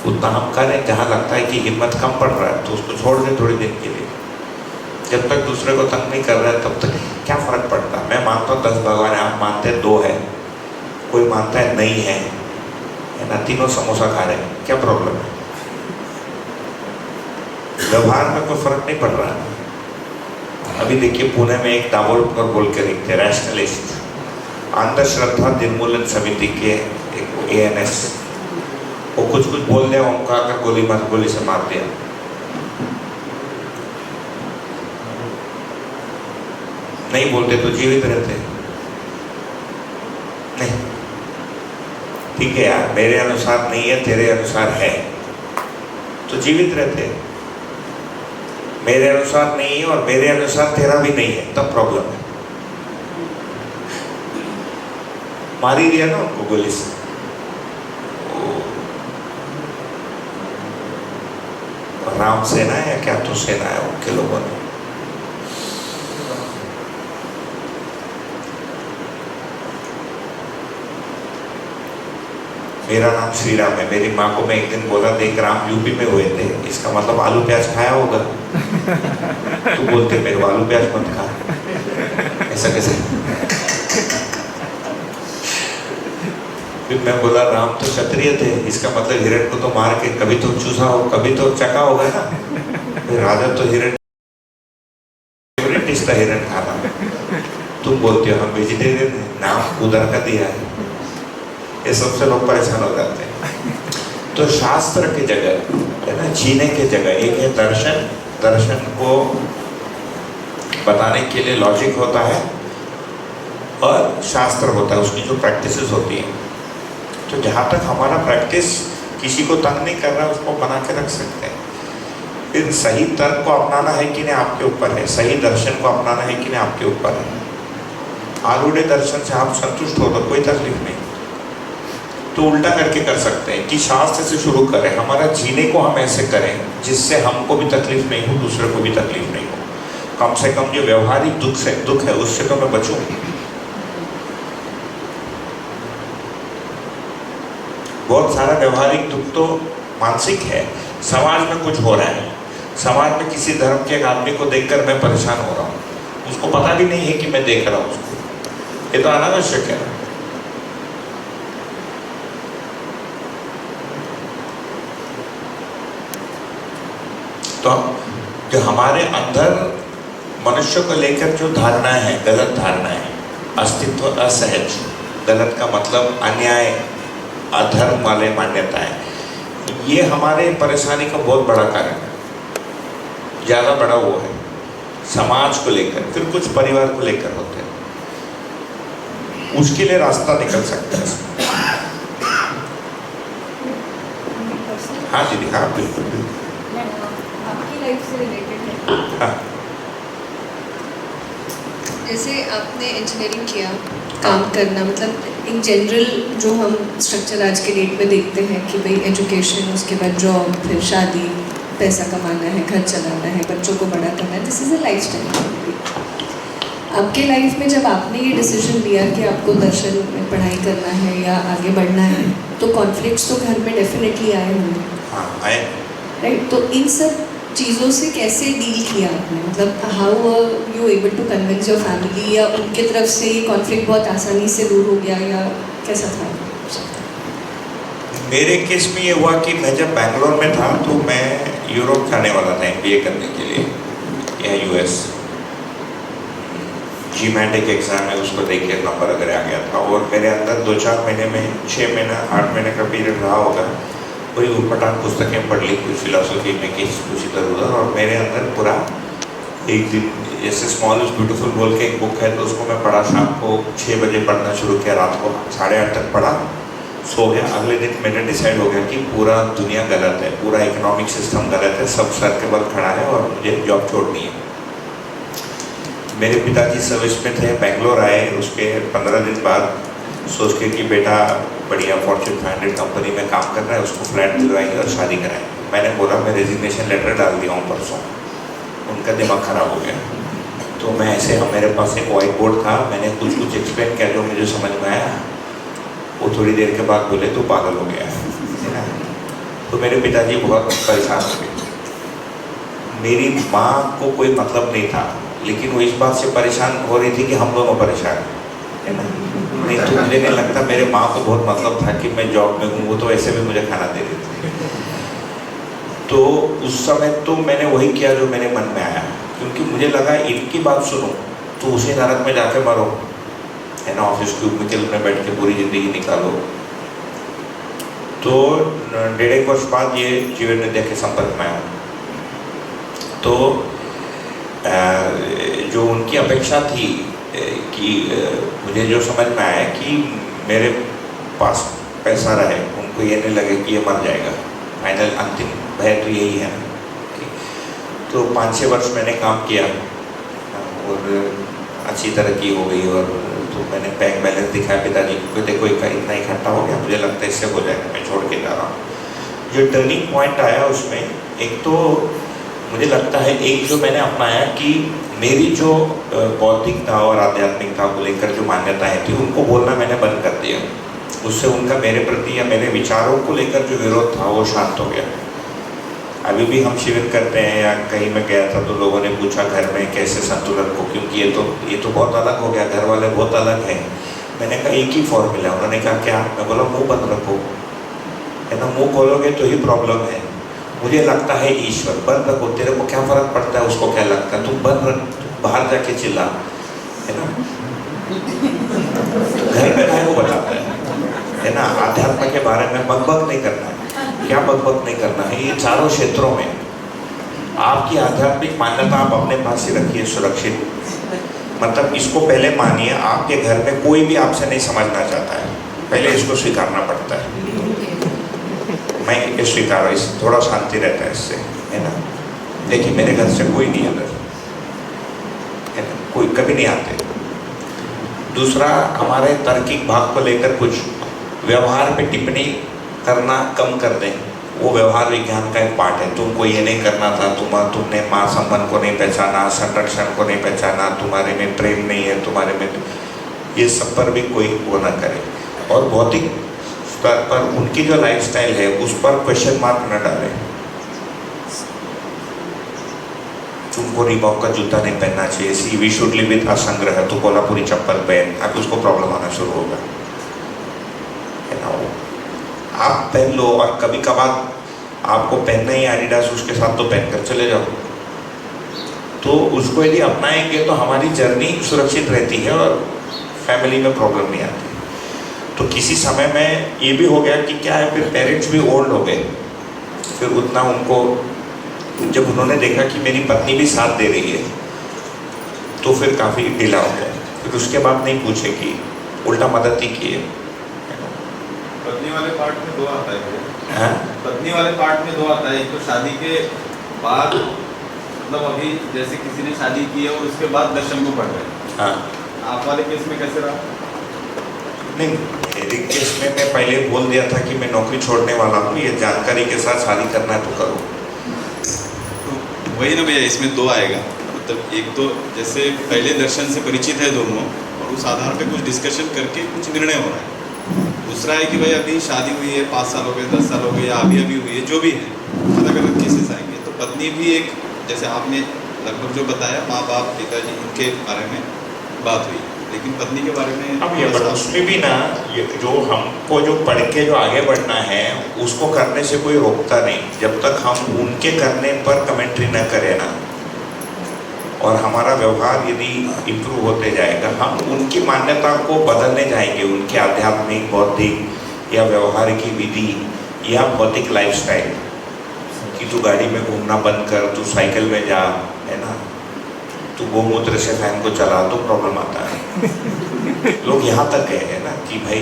उतना हम करें। जहाँ लगता है कि हिम्मत कम पड़ रहा है तो उसको छोड़ दें थोड़ी देर के लिए। जब तक दूसरे को तंग नहीं कर रहा है तब तक क्या फ़र्क पड़ता है। मैं मानता हूँ 10 भगवान है, आप मानते हैं 2 है, कोई मानता है नहीं है ना, तीनों समोसा खा रहे हैं, क्या प्रॉब्लम है। व्यवहार में कोई फर्क नहीं पड़ रहा है। अभी देखिए पुणे में एक दाभोलकर बोल के लिखते, रैशनलिस्ट, अंधश्रद्धा निर्मूलन समिति के एक ANS, वो कुछ बोल दिया, उनका आकर गोली से मार दिया। नहीं बोलते तो जीवित रहते। नहीं, ठीक है यार, मेरे अनुसार नहीं है, तेरे अनुसार है, तो जीवित रहते। मेरे अनुसार नहीं है और मेरे अनुसार तेरा भी नहीं है, तब प्रॉब्लम है। मार ही दिया ना उनको गोली से। राम सेना है या क्या तो सेना है उनके लोगों ने। मेरा नाम श्री राम है। मेरी माँ को मैं एक दिन बोला देख राम यूपी में हुए थे, इसका मतलब आलू प्याज खाया होगा। तो बोलते मेरे को आलू प्याज मत खा, ऐसा कैसे। फिर मैं बोला राम तो क्षत्रिय थे, इसका मतलब हिरण को तो मार के कभी तो चूसा हो, कभी तो चका होगा ना। राजा तो हिरण फिश का हिरन खाना, तुम बोलते हो हम वेजिटेरियन हैं, नाम उधर का दिया है, ये सबसे लोग परेशान हो जाते हैं। तो शास्त्र की जगह है ना, जीने की जगह एक है दर्शन, दर्शन को बताने के लिए लॉजिक होता है और शास्त्र होता है, उसकी जो प्रैक्टिसेस होती हैं। तो जहाँ तक हमारा प्रैक्टिस किसी को तंग नहीं कर रहा है उसको बना के रख सकते हैं। फिर सही तर्क को अपनाना है कि नहीं आपके ऊपर है, सही दर्शन को अपनाना है कि नहीं आपके ऊपर है। आरूढ़ दर्शन से आप संतुष्ट हो तो कोई तकलीफ नहीं, तो उल्टा करके कर सकते हैं कि शास्त्र से शुरू करें, हमारा जीने को हम ऐसे करें जिससे हमको भी तकलीफ नहीं हो, दूसरे को भी तकलीफ नहीं हो। कम से कम जो व्यवहारिक दुख है उससे तो मैं बचूं। बहुत सारा व्यवहारिक दुख तो मानसिक है, समाज में कुछ हो रहा है, समाज में किसी धर्म के एक आदमी को देखकर मैं परेशान हो रहा हूँ, उसको पता भी नहीं है कि मैं देख रहा हूँ उसको, ये तो अनावश्यक है। तो जो हमारे अंदर मनुष्य को लेकर जो धारणाएं हैं, गलत धारणाएं, अस्तित्व असहज, गलत का मतलब अन्याय, अधर्म वाले मान्यताएं, ये हमारे परेशानी का बहुत बड़ा कारण है, ज़्यादा बड़ा वो है समाज को लेकर, फिर कुछ परिवार को लेकर होते हैं, उसके लिए रास्ता निकल सकता है। हाँ दीदी, हाँ बिल्कुल बिल्कुल, आपकी लाइफ से रिलेटेड है। हाँ जैसे आपने इंजीनियरिंग किया, काम करना, मतलब इन जनरल जो हम स्ट्रक्चर आज के डेट में देखते हैं कि भाई एजुकेशन, उसके बाद जॉब, फिर शादी, पैसा कमाना है, घर चलाना है, बच्चों को बड़ा करना है, दिस इज़ अ लाइफस्टाइल। आपके लाइफ में जब आपने ये डिसीजन लिया कि आपको दर्शन में पढ़ाई करना है या आगे बढ़ना है, तो कॉन्फ्लिक्ट्स तो घर में डेफिनेटली आए होंगे। हाँ आए। राइट, तो इन सब चीज़ों से कैसे डील किया आपने, मतलब how you able to convince your family, या उनके तरफ से ये कॉन्फ्लिक्ट बहुत आसानी से दूर हो गया, या कैसा था? मेरे केस में ये हुआ कि मैं जब बैंगलोर में था तो मैं यूरोप जाने वाला था MBA करने के लिए, या US। GMAT एक एग्ज़ाम है, उसको देख के नंबर वगैरह आ गया था, और मेरे अंदर 2-4 महीने में, 6 महीना 8 महीने का पीरियड रहा होगा, कोई उटपटांग पुस्तकें पढ़ ली, कुछ फिलोसफी में, कुछ इधर उधर, और मेरे अंदर पूरा एक दिन जैसे स्मॉल इज ब्यूटीफुल बोल के एक बुक है, तो उसको मैं पढ़ा, शाम को 6 बजे पढ़ना शुरू किया, रात को 8:30 तक पढ़ा, सो गया। अगले दिन मैंने डिसाइड हो गया कि पूरा दुनिया गलत है, पूरा इकोनॉमिक सिस्टम गलत है, सब सर के बल खड़ा है और मुझे जॉब छोड़नी है। मेरे पिताजी सर्विस में थे, बैंगलोर आए, उसके 15 दिन बाद सोच के कि बेटा बढ़िया फॉर्च्यून 500 कंपनी में काम कर रहा है, उसको फ्लैट दिलवाएंगे और शादी कराएंगे। मैंने बोला मैं रेजिग्नेशन लेटर डाल दिया हूँ परसों। उनका दिमाग ख़राब हो गया। तो मैं ऐसे, मेरे पास एक वाइट बोर्ड था, मैंने कुछ एक्सप्लेन किया जो मुझे समझ में आया। वो थोड़ी देर के बाद बोले तो पागल हो गया है ना। तो मेरे पिताजी बहुत परेशान हो गए। मेरी माँ को कोई मतलब नहीं था, लेकिन वो इस बात से परेशान हो रही थी कि हम दोनों परेशान है ना। नहीं तो मुझे नहीं लगता, मेरे माँ को बहुत मतलब था कि मैं जॉब में हूँ, वो तो ऐसे भी मुझे खाना दे रही थी। तो उस समय तो मैंने वही किया जो मेरे मन में आया, क्योंकि मुझे लगा इनकी बात सुनो तो उसी नरक में जाके मरो, है ना, ऑफिस क्यूबिकल में बैठ के पूरी ज़िंदगी निकालो। तो 1.5 वर्ष बाद ये जीवन विद्या के संपर्क में आया। तो जो उनकी अपेक्षा थी कि मुझे जो समझ में आया कि मेरे पास पैसा रहे, उनको ये नहीं लगे कि ये मर जाएगा, फाइनल अंतिम भय तो यही है। तो 5-6 वर्ष मैंने काम किया और अच्छी तरक्की हो गई, और तो मैंने बैंक बैलेंस दिखाया पिताजी को, देखो इतना इकट्ठा हो गया, मुझे लगता है इससे हो जाएगा, मैं छोड़ के जा रहा हूँ। जो टर्निंग पॉइंट आया उसमें, एक तो मुझे लगता है एक जो मैंने अपनाया कि मेरी जो बौद्धिकता और आध्यात्मिकता को लेकर जो मान्यताएं थी उनको बोलना मैंने बंद कर दिया। उससे उनका मेरे प्रति या मेरे विचारों को लेकर जो विरोध था वो शांत हो गया। अभी भी हम शिविर करते हैं या कहीं मैं गया था तो लोगों ने पूछा घर में कैसे संतुलन को, क्योंकि ये तो बहुत अलग हो गया, घर वाले बहुत अलग हैं। मैंने कहा एक ही फॉर्मूला। उन्होंने कहा क्या? मैं बोला मुँह बंद रखो, है ना, मुँह खोलोगे तो ही प्रॉब्लम है। मुझे लगता है ईश्वर, बंद रखो, तेरे को क्या फ़र्क पड़ता है उसको क्या लगता है, तुम बंद रख, बाहर जाके चिल्ला, है ना, घर पे काहे को बताता है ना। आध्यात्म के बारे में बकबक नहीं करना है। क्या बकबक नहीं करना है? ये चारों क्षेत्रों में आपकी आध्यात्मिक मान्यता आप अपने पास ही रखिए सुरक्षित। मतलब इसको पहले मानिए, आपके घर में कोई भी आपसे नहीं समझना चाहता है, पहले इसको स्वीकारना पड़ता है। मैं ये स्वीकार, इस थोड़ा शांति रहता है इससे, है ना। देखिए मेरे घर से कोई नहीं अंदर, है ना, कोई कभी नहीं आते। दूसरा, हमारे तार्किक भाग को लेकर कुछ व्यवहार पे टिप्पणी करना कम कर दें। वो व्यवहार विज्ञान का एक पार्ट है। तुमको ये नहीं करना था, तुमने माँ संबंध को नहीं पहचाना, संरक्षण को नहीं पहचाना, तुम्हारे में प्रेम नहीं है, तुम्हारे में, ये सब पर भी कोई वो ना करे। और भौतिक स्तर पर उनकी जो लाइफस्टाइल है उस पर क्वेश्चन मार्क न डालें। तुमको रीबॉक का जूता नहीं पहनना चाहिए, सी वी शुड लिव विद असंग्रह, तो कोल्हापुरी चप्पल पहन, अब उसको प्रॉब्लम आना शुरू होगा, है ना। वो आप पहन लो, और कभी कभार आपको पहनना ही एडिडास, उसके साथ तो पहनकर चले जाओ। तो उसको यदि अपनाएंगे तो हमारी जर्नी सुरक्षित रहती है और फैमिली में प्रॉब्लम नहीं आती। तो किसी समय में ये भी हो गया कि क्या है, फिर पेरेंट्स भी ओल्ड हो गए, फिर उतना उनको, जब उन्होंने देखा कि मेरी पत्नी भी साथ दे रही है तो फिर काफ़ी ढीला हो गया। फिर उसके बाद नहीं पूछे कि उल्टा मदद ही की है। पत्नी वाले पार्ट में दो आता है। हाँ? पत्नी वाले पार्ट में दो आता है। एक तो शादी के बाद, मतलब अभी जैसे किसी ने शादी की है और उसके बाद दशम को पढ़ रहे हैं। हाँ। आप वाले केस में कैसे रहा? नहीं, मेरे केस में मैं पहले बोल दिया था कि मैं नौकरी छोड़ने वाला हूँ, ये जानकारी के साथ शादी करना है तो करो। तो वही ना भैया, इसमें दो आएगा। मतलब एक तो जैसे पहले दर्शन से परिचित है दोनों, और उस आधार पे कुछ डिस्कशन करके कुछ निर्णय हो रहा है। दूसरा है कि भाई अभी शादी हुई है, 5 साल हो गए, 10 साल हो गए, या अभी हुई है, जो भी है, अलग अलग केसेस आएंगे। तो पत्नी भी एक, जैसे आपने लगभग जो बताया, माँ बाप पिताजी इनके बारे में बात हुई, लेकिन पत्नी के बारे में अब ये उसमें भी ना, ये जो हमको जो पढ़ के जो आगे बढ़ना है उसको करने से कोई रोकता नहीं, जब तक हम उनके करने पर कमेंट्री न करें ना, और हमारा व्यवहार यदि इम्प्रूव होते जाएगा, हम उनकी मान्यता को बदलने जाएंगे, उनके आध्यात्मिक, बौद्धिक या व्यवहार की विधि या भौतिक लाइफस्टाइल, कि तू गाड़ी में घूमना बंद कर, तू साइकिल में जा, है ना, तू गोमूत्र से फैन को चला, तो प्रॉब्लम आता है। लोग यहाँ तक गए हैं ना कि भाई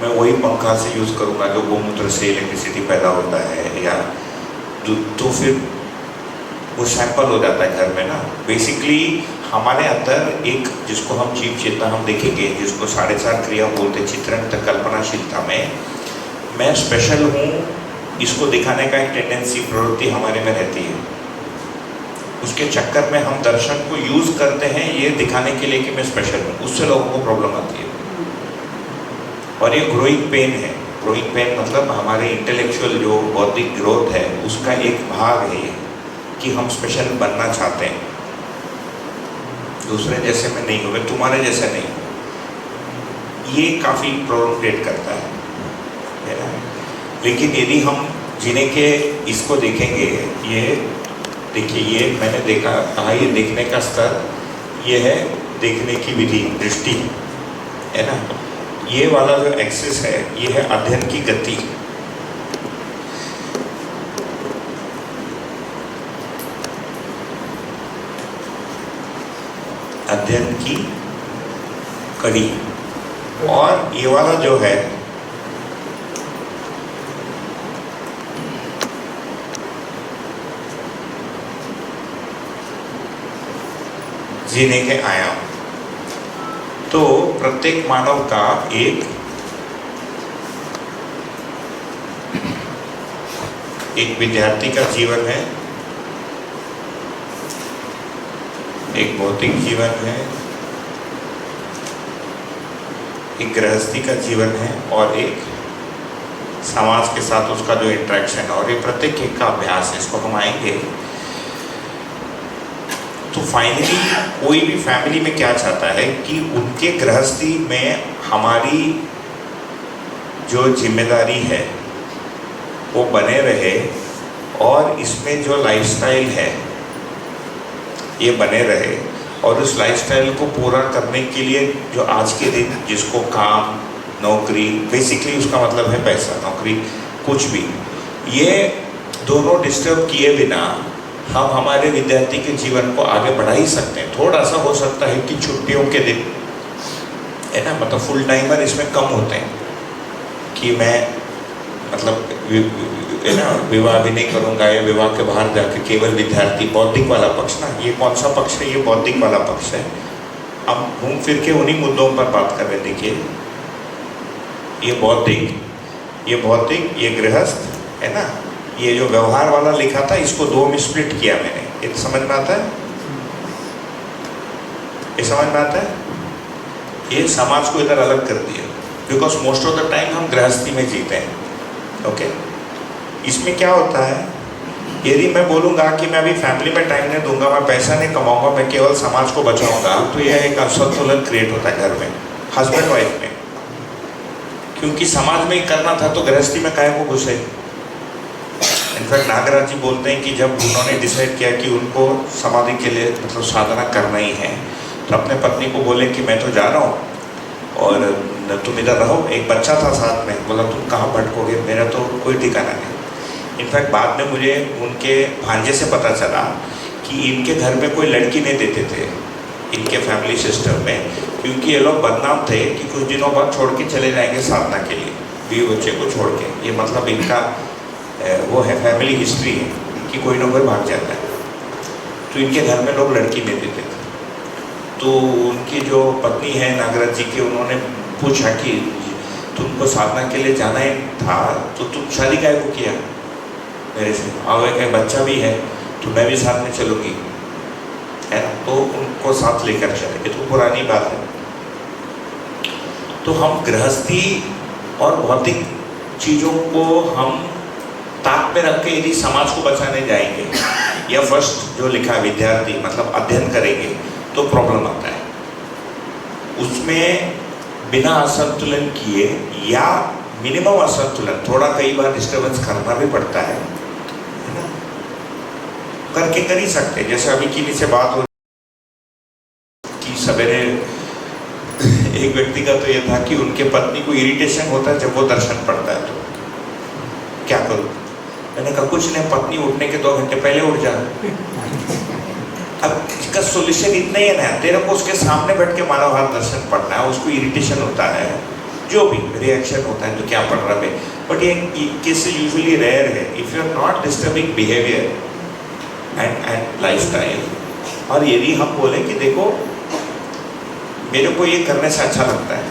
मैं वही पंखा से यूज़ करूँगा जो गोमूत्र से इलेक्ट्रिसिटी पैदा होता है, या तो फिर वो सैंपल हो जाता है घर में ना। बेसिकली हमारे अंदर एक, जिसको हम जीव चेतना हम देखेंगे, जिसको 4.5 क्रिया बोलते, चित्रण तक कल्पनाशीलता में मैं स्पेशल हूँ, इसको दिखाने का एक टेंडेंसी, प्रवृत्ति हमारे में रहती है। उसके चक्कर में हम दर्शन को यूज़ करते हैं ये दिखाने के लिए कि मैं स्पेशल हूँ, उससे लोगों को प्रॉब्लम आती है। और ये ग्रोइंग पेन है। ग्रोइंग पेन मतलब हमारे इंटेलेक्चुअल जो बौद्धिक ग्रोथ है उसका एक भाग है ये, कि हम स्पेशल बनना चाहते हैं, दूसरे जैसे मैं नहीं हूँ, मैं तुम्हारे जैसे नहीं हूँ। ये काफ़ी प्रॉब्लम क्रिएट करता है ना। लेकिन यदि हम जीने के इसको देखेंगे, ये देखिए, ये मैंने देखा, कहा ये देखने का स्तर, ये है देखने की विधि, दृष्टि, है ना। ये वाला जो एक्सिस है ये है अध्ययन की गति। अध्ययन की कड़ी, और ये वाला जो है जीने के आयाम। तो प्रत्येक मानव का एक विद्यार्थी का जीवन है, एक भौतिक जीवन है, एक गृहस्थी का जीवन है, और एक समाज के साथ उसका जो इंटरेक्शन है, और ये प्रत्येक एक का अभ्यास है। इसको हम आएंगे तो फाइनली कोई भी फैमिली में क्या चाहता है कि उनके गृहस्थी में हमारी जो जिम्मेदारी है वो बने रहे, और इसमें जो लाइफस्टाइल है ये बने रहे, और उस लाइफस्टाइल को पूरा करने के लिए जो आज के दिन जिसको काम, नौकरी, बेसिकली उसका मतलब है पैसा, नौकरी, कुछ भी, ये दोनों डिस्टर्ब किए बिना हम हमारे विद्यार्थी के जीवन को आगे बढ़ा ही सकते हैं। थोड़ा सा हो सकता है कि छुट्टियों के दिन है ना, मतलब फुल टाइमर इसमें कम होते हैं कि मैं मतलब है ना विवाह भी नहीं करूँगा या विवाह के बाहर जाके केवल विद्यार्थी, बौद्धिक वाला पक्ष ना, ये कौन सा पक्ष है? ये बौद्धिक वाला पक्ष है। अब घूम फिर के उन्हीं मुद्दों पर बात कर रहे। देखिए, ये बौद्धिक, ये भौतिक, ये गृहस्थ, है ना, ये जो व्यवहार वाला लिखा था इसको दो में स्प्लिट किया मैंने। ये समझ में आता है? ये समझ में आता है? ये समाज को इधर अलग कर दिया, because most of the time हम गृहस्थी में जीते हैं। ओके, इसमें क्या होता है, यदि मैं बोलूँगा कि मैं अभी फैमिली में टाइम नहीं दूंगा, मैं पैसा नहीं कमाऊंगा, मैं केवल समाज को बचाऊंगा, तो यह एक असंतुलन क्रिएट होता है घर में, हस्बैंड वाइफ में। क्योंकि समाज में ही करना था तो गृहस्थी में काहे को घुसे। इनफैक्ट नागराज जी बोलते हैं कि जब उन्होंने डिसाइड किया कि उनको समाधि के लिए मतलब साधना करना ही है, तो अपने पत्नी को बोले कि मैं तो जा रहा हूँ और तुम इधर रहो। एक बच्चा था साथ में, बोला तुम कहाँ भटकोगे, मेरा तो कोई ठिकाना नहीं। इनफैक्ट बाद में मुझे उनके भांजे से पता चला कि इनके घर में कोई लड़की नहीं देते थे इनके फैमिली सिस्टम में, क्योंकि ये लोग बदनाम थे कि कुछ दिनों बाद छोड़ के चले जाएंगे साधना के लिए, बीवी बच्चे को छोड़ के। ये मतलब इनका वो है, फैमिली हिस्ट्री है कि कोई ना कोई भाग जाता है। तो इनके घर में लोग लड़की नहीं देते थे। तो उनकी जो पत्नी है नागराज जी की, उन्होंने पूछा कि तुमको साधना के लिए जाना ही था तो तुम शादी काहे को किया मेरे से, और एक बच्चा भी है तो मैं भी साथ में चलूँगी, है ना। तो उनको साथ लेकर चले, ये तो पुरानी बात है। तो हम गृहस्थी और भौतिक चीज़ों को हम ताक में रख के यदि समाज को बचाने जाएंगे या फर्स्ट जो लिखा विद्यार्थी मतलब अध्ययन करेंगे, तो प्रॉब्लम आता है। उसमें बिना असंतुलन किए या मिनिमम असंतुलन, थोड़ा कई बार डिस्टर्बेंस करना भी पड़ता है ना, करके कर ही सकते हैं। जैसे अभी किन्हीं से बात हो कि सवेरे एक व्यक्ति का तो ये था कि उनके पत्नी को इरिटेशन होता है जब वो दर्शन पड़ता है, तो क्या करूँ। मैंने कहा कुछ नहीं, पत्नी उठने के 2 घंटे पहले उठ जा। अब इसका सोल्यूशन इतना ही है ना, तेरे को उसके सामने बैठ के मानव हाथ दर्शन पढ़ना है, उसको इरिटेशन होता है, जो भी रिएक्शन होता है, तो क्या पढ़ रहा है। बट ये केस यूजुअली रेयर है if you are not disturbing behaviour and lifestyle. और यदि हम बोले कि देखो मेरे को ये करने से अच्छा लगता है,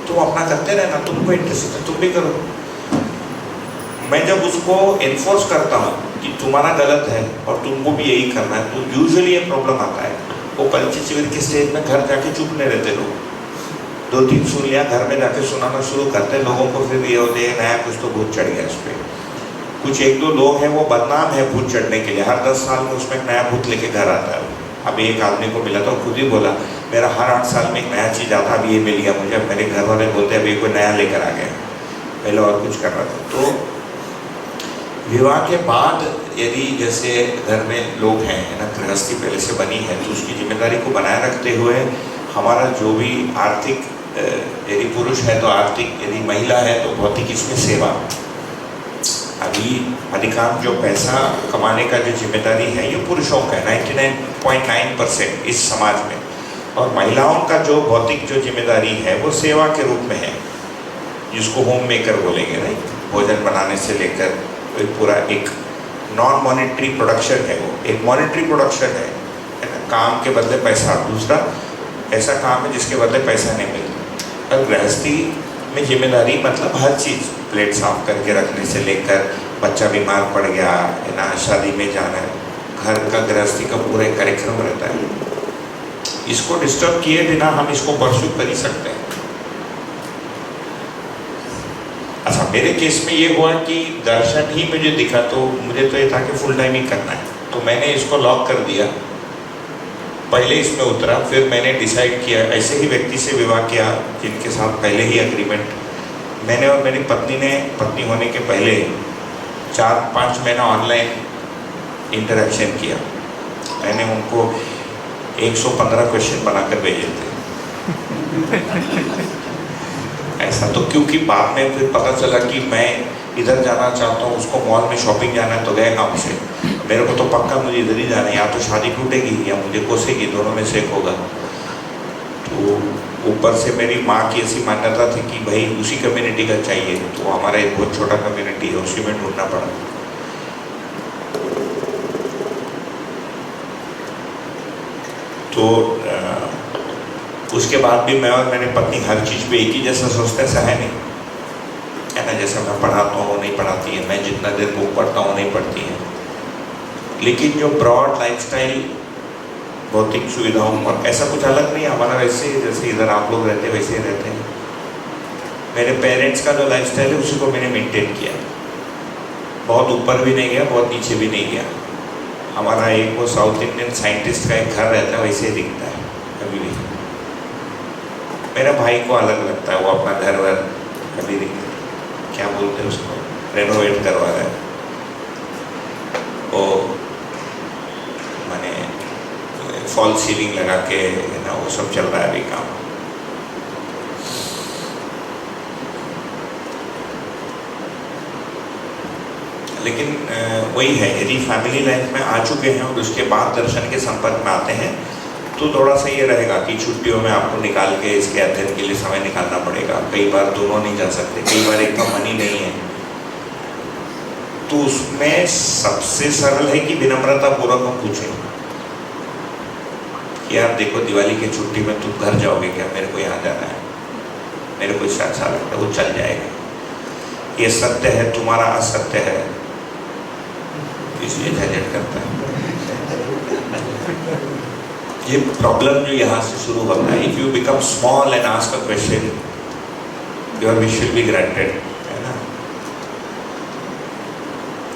तुम अपना करते रहना, तुमको इंटरेस्ट है तुम भी करो। मैं जब उसको एनफोर्स करता हूँ कि तुम्हारा गलत है और तुमको भी यही करना है, तो यूजुअली ये प्रॉब्लम आता है। वो परिचित शिविर के स्टेज में घर जाके चुप नहीं रहते लोग, 2-3 सुन लिया, घर में जाके सुनाना शुरू करते हैं लोगों को। फिर ये होते हैं नया कुछ तो भूत चढ़ गया इस पर। कुछ 1-2 लोग हैं वो बदनाम है भूत चढ़ने के लिए, हर 10 साल में उसमें एक नया भूत लेके घर आता है। अभी एक आदमी को मिला था, खुद ही बोला मेरा हर 8 साल में एक नया चीज़ आता, अभी ये मिल गया मुझे। मेरे घर वाले बोलते अभी कोई नया लेकर आ गया, पहले और कुछ कर रहा था। तो विवाह के बाद यदि जैसे घर में लोग हैं ना, गृहस्थी पहले से बनी है, तो उसकी जिम्मेदारी को बनाए रखते हुए हमारा जो भी आर्थिक, यदि पुरुष है तो आर्थिक, यदि महिला है तो भौतिक, इसमें सेवा। अभी अधिकांश जो पैसा कमाने का जो जिम्मेदारी है ये पुरुषों का है, 99.9% इस समाज में। और महिलाओं का जो भौतिक जो जिम्मेदारी है वो सेवा के रूप में है, जिसको होम मेकर बोलेंगे, राइट। भोजन बनाने से लेकर एक पूरा एक नॉन मॉनेटरी प्रोडक्शन है, वो एक मॉनेटरी प्रोडक्शन है ना, काम के बदले पैसा। दूसरा ऐसा काम है जिसके बदले पैसा नहीं मिलता। और गृहस्थी में जिम्मेदारी मतलब हर चीज़, प्लेट साफ करके रखने से लेकर बच्चा बीमार पड़ गया है ना, शादी में जाना है, घर का गृहस्थी का पूरा एक कार्यक्रम रहता है। इसको डिस्टर्ब किए बिना हम इसको परस्यू कर ही सकते हैं। अच्छा, मेरे केस में ये हुआ कि दर्शन ही मुझे दिखा, तो मुझे तो ये था कि फुल टाइम ही करना है, तो मैंने इसको लॉक कर दिया। पहले इसमें उतरा, फिर मैंने डिसाइड किया, ऐसे ही व्यक्ति से विवाह किया जिनके साथ पहले ही एग्रीमेंट मैंने और मेरी पत्नी ने, पत्नी होने के पहले 4-5 महीना ऑनलाइन इंटरेक्शन किया। मैंने उनको 115 क्वेश्चन बनाकर भेजे थे। ऐसा तो क्योंकि बाद में फिर पता चला कि मैं इधर जाना चाहता हूँ, उसको मॉल में शॉपिंग जाना है तो गए काम से, मेरे को तो पक्का मुझे इधर ही जाना है, या तो शादी टूटेगी या मुझे कोसेगी, दोनों में से एक होगा। तो ऊपर से मेरी माँ की ऐसी मान्यता थी कि भाई उसी कम्युनिटी का चाहिए, तो हमारा एक बहुत छोटा कम्युनिटी है, उसी में ढूंढना पड़ा। तो उसके बाद भी मैं और मेरी पत्नी हर चीज़ पे एक ही जैसा सोचते, ऐसा है नहीं है ना। जैसे मैं पढ़ाता हूँ वो नहीं पढ़ाती है, मैं जितना देर बुक पढ़ता हूँ नहीं पढ़ती है, लेकिन जो ब्रॉड लाइफस्टाइल, भौतिक सुविधाओं पर ऐसा कुछ अलग नहीं है हमारा। वैसे जैसे इधर आप लोग रहते हैं वैसे ही रहते हैं। मेरे पेरेंट्स का जो लाइफस्टाइल है उसी को मैंने मेंटेन किया, बहुत ऊपर भी नहीं गया, बहुत नीचे भी नहीं गया। हमारा एक वो साउथ इंडियन साइंटिस्ट का एक घर रहता है, वैसे ही दिखता है कभी भी। मेरे भाई को अलग लगता है, वो अपना घर वर कभी दिखता है, क्या बोलते हैं उसको, रेनोवेट करवा रहा है वो, माने फॉल सीलिंग लगा के ना, वो सब चल रहा है अभी काम। लेकिन वही है, यदि फैमिली लाइफ में आ चुके हैं और उसके बाद दर्शन के संपर्क में आते हैं तो थोड़ा सा ये रहेगा कि छुट्टियों में आपको निकाल के इसके अध्ययन के लिए समय निकालना पड़ेगा। कई बार दोनों नहीं जा सकते, कई बार एक का मन ही नहीं है, तो उसमें सबसे सरल है कि विनम्रता पूर्वक हम पूछें कि यार देखो दिवाली की छुट्टी में तुम घर जाओगे क्या, मेरे को यहाँ जाना है, मेरे को इससे अच्छा लगता है, वो चल जाएगा। ये सत्य है, तुम्हारा असत्य है, इसलिए झंझट करता है। ये प्रॉब्लम जो यहाँ से शुरू होता है, if you become small and ask a question, your wish will be granted, है ना।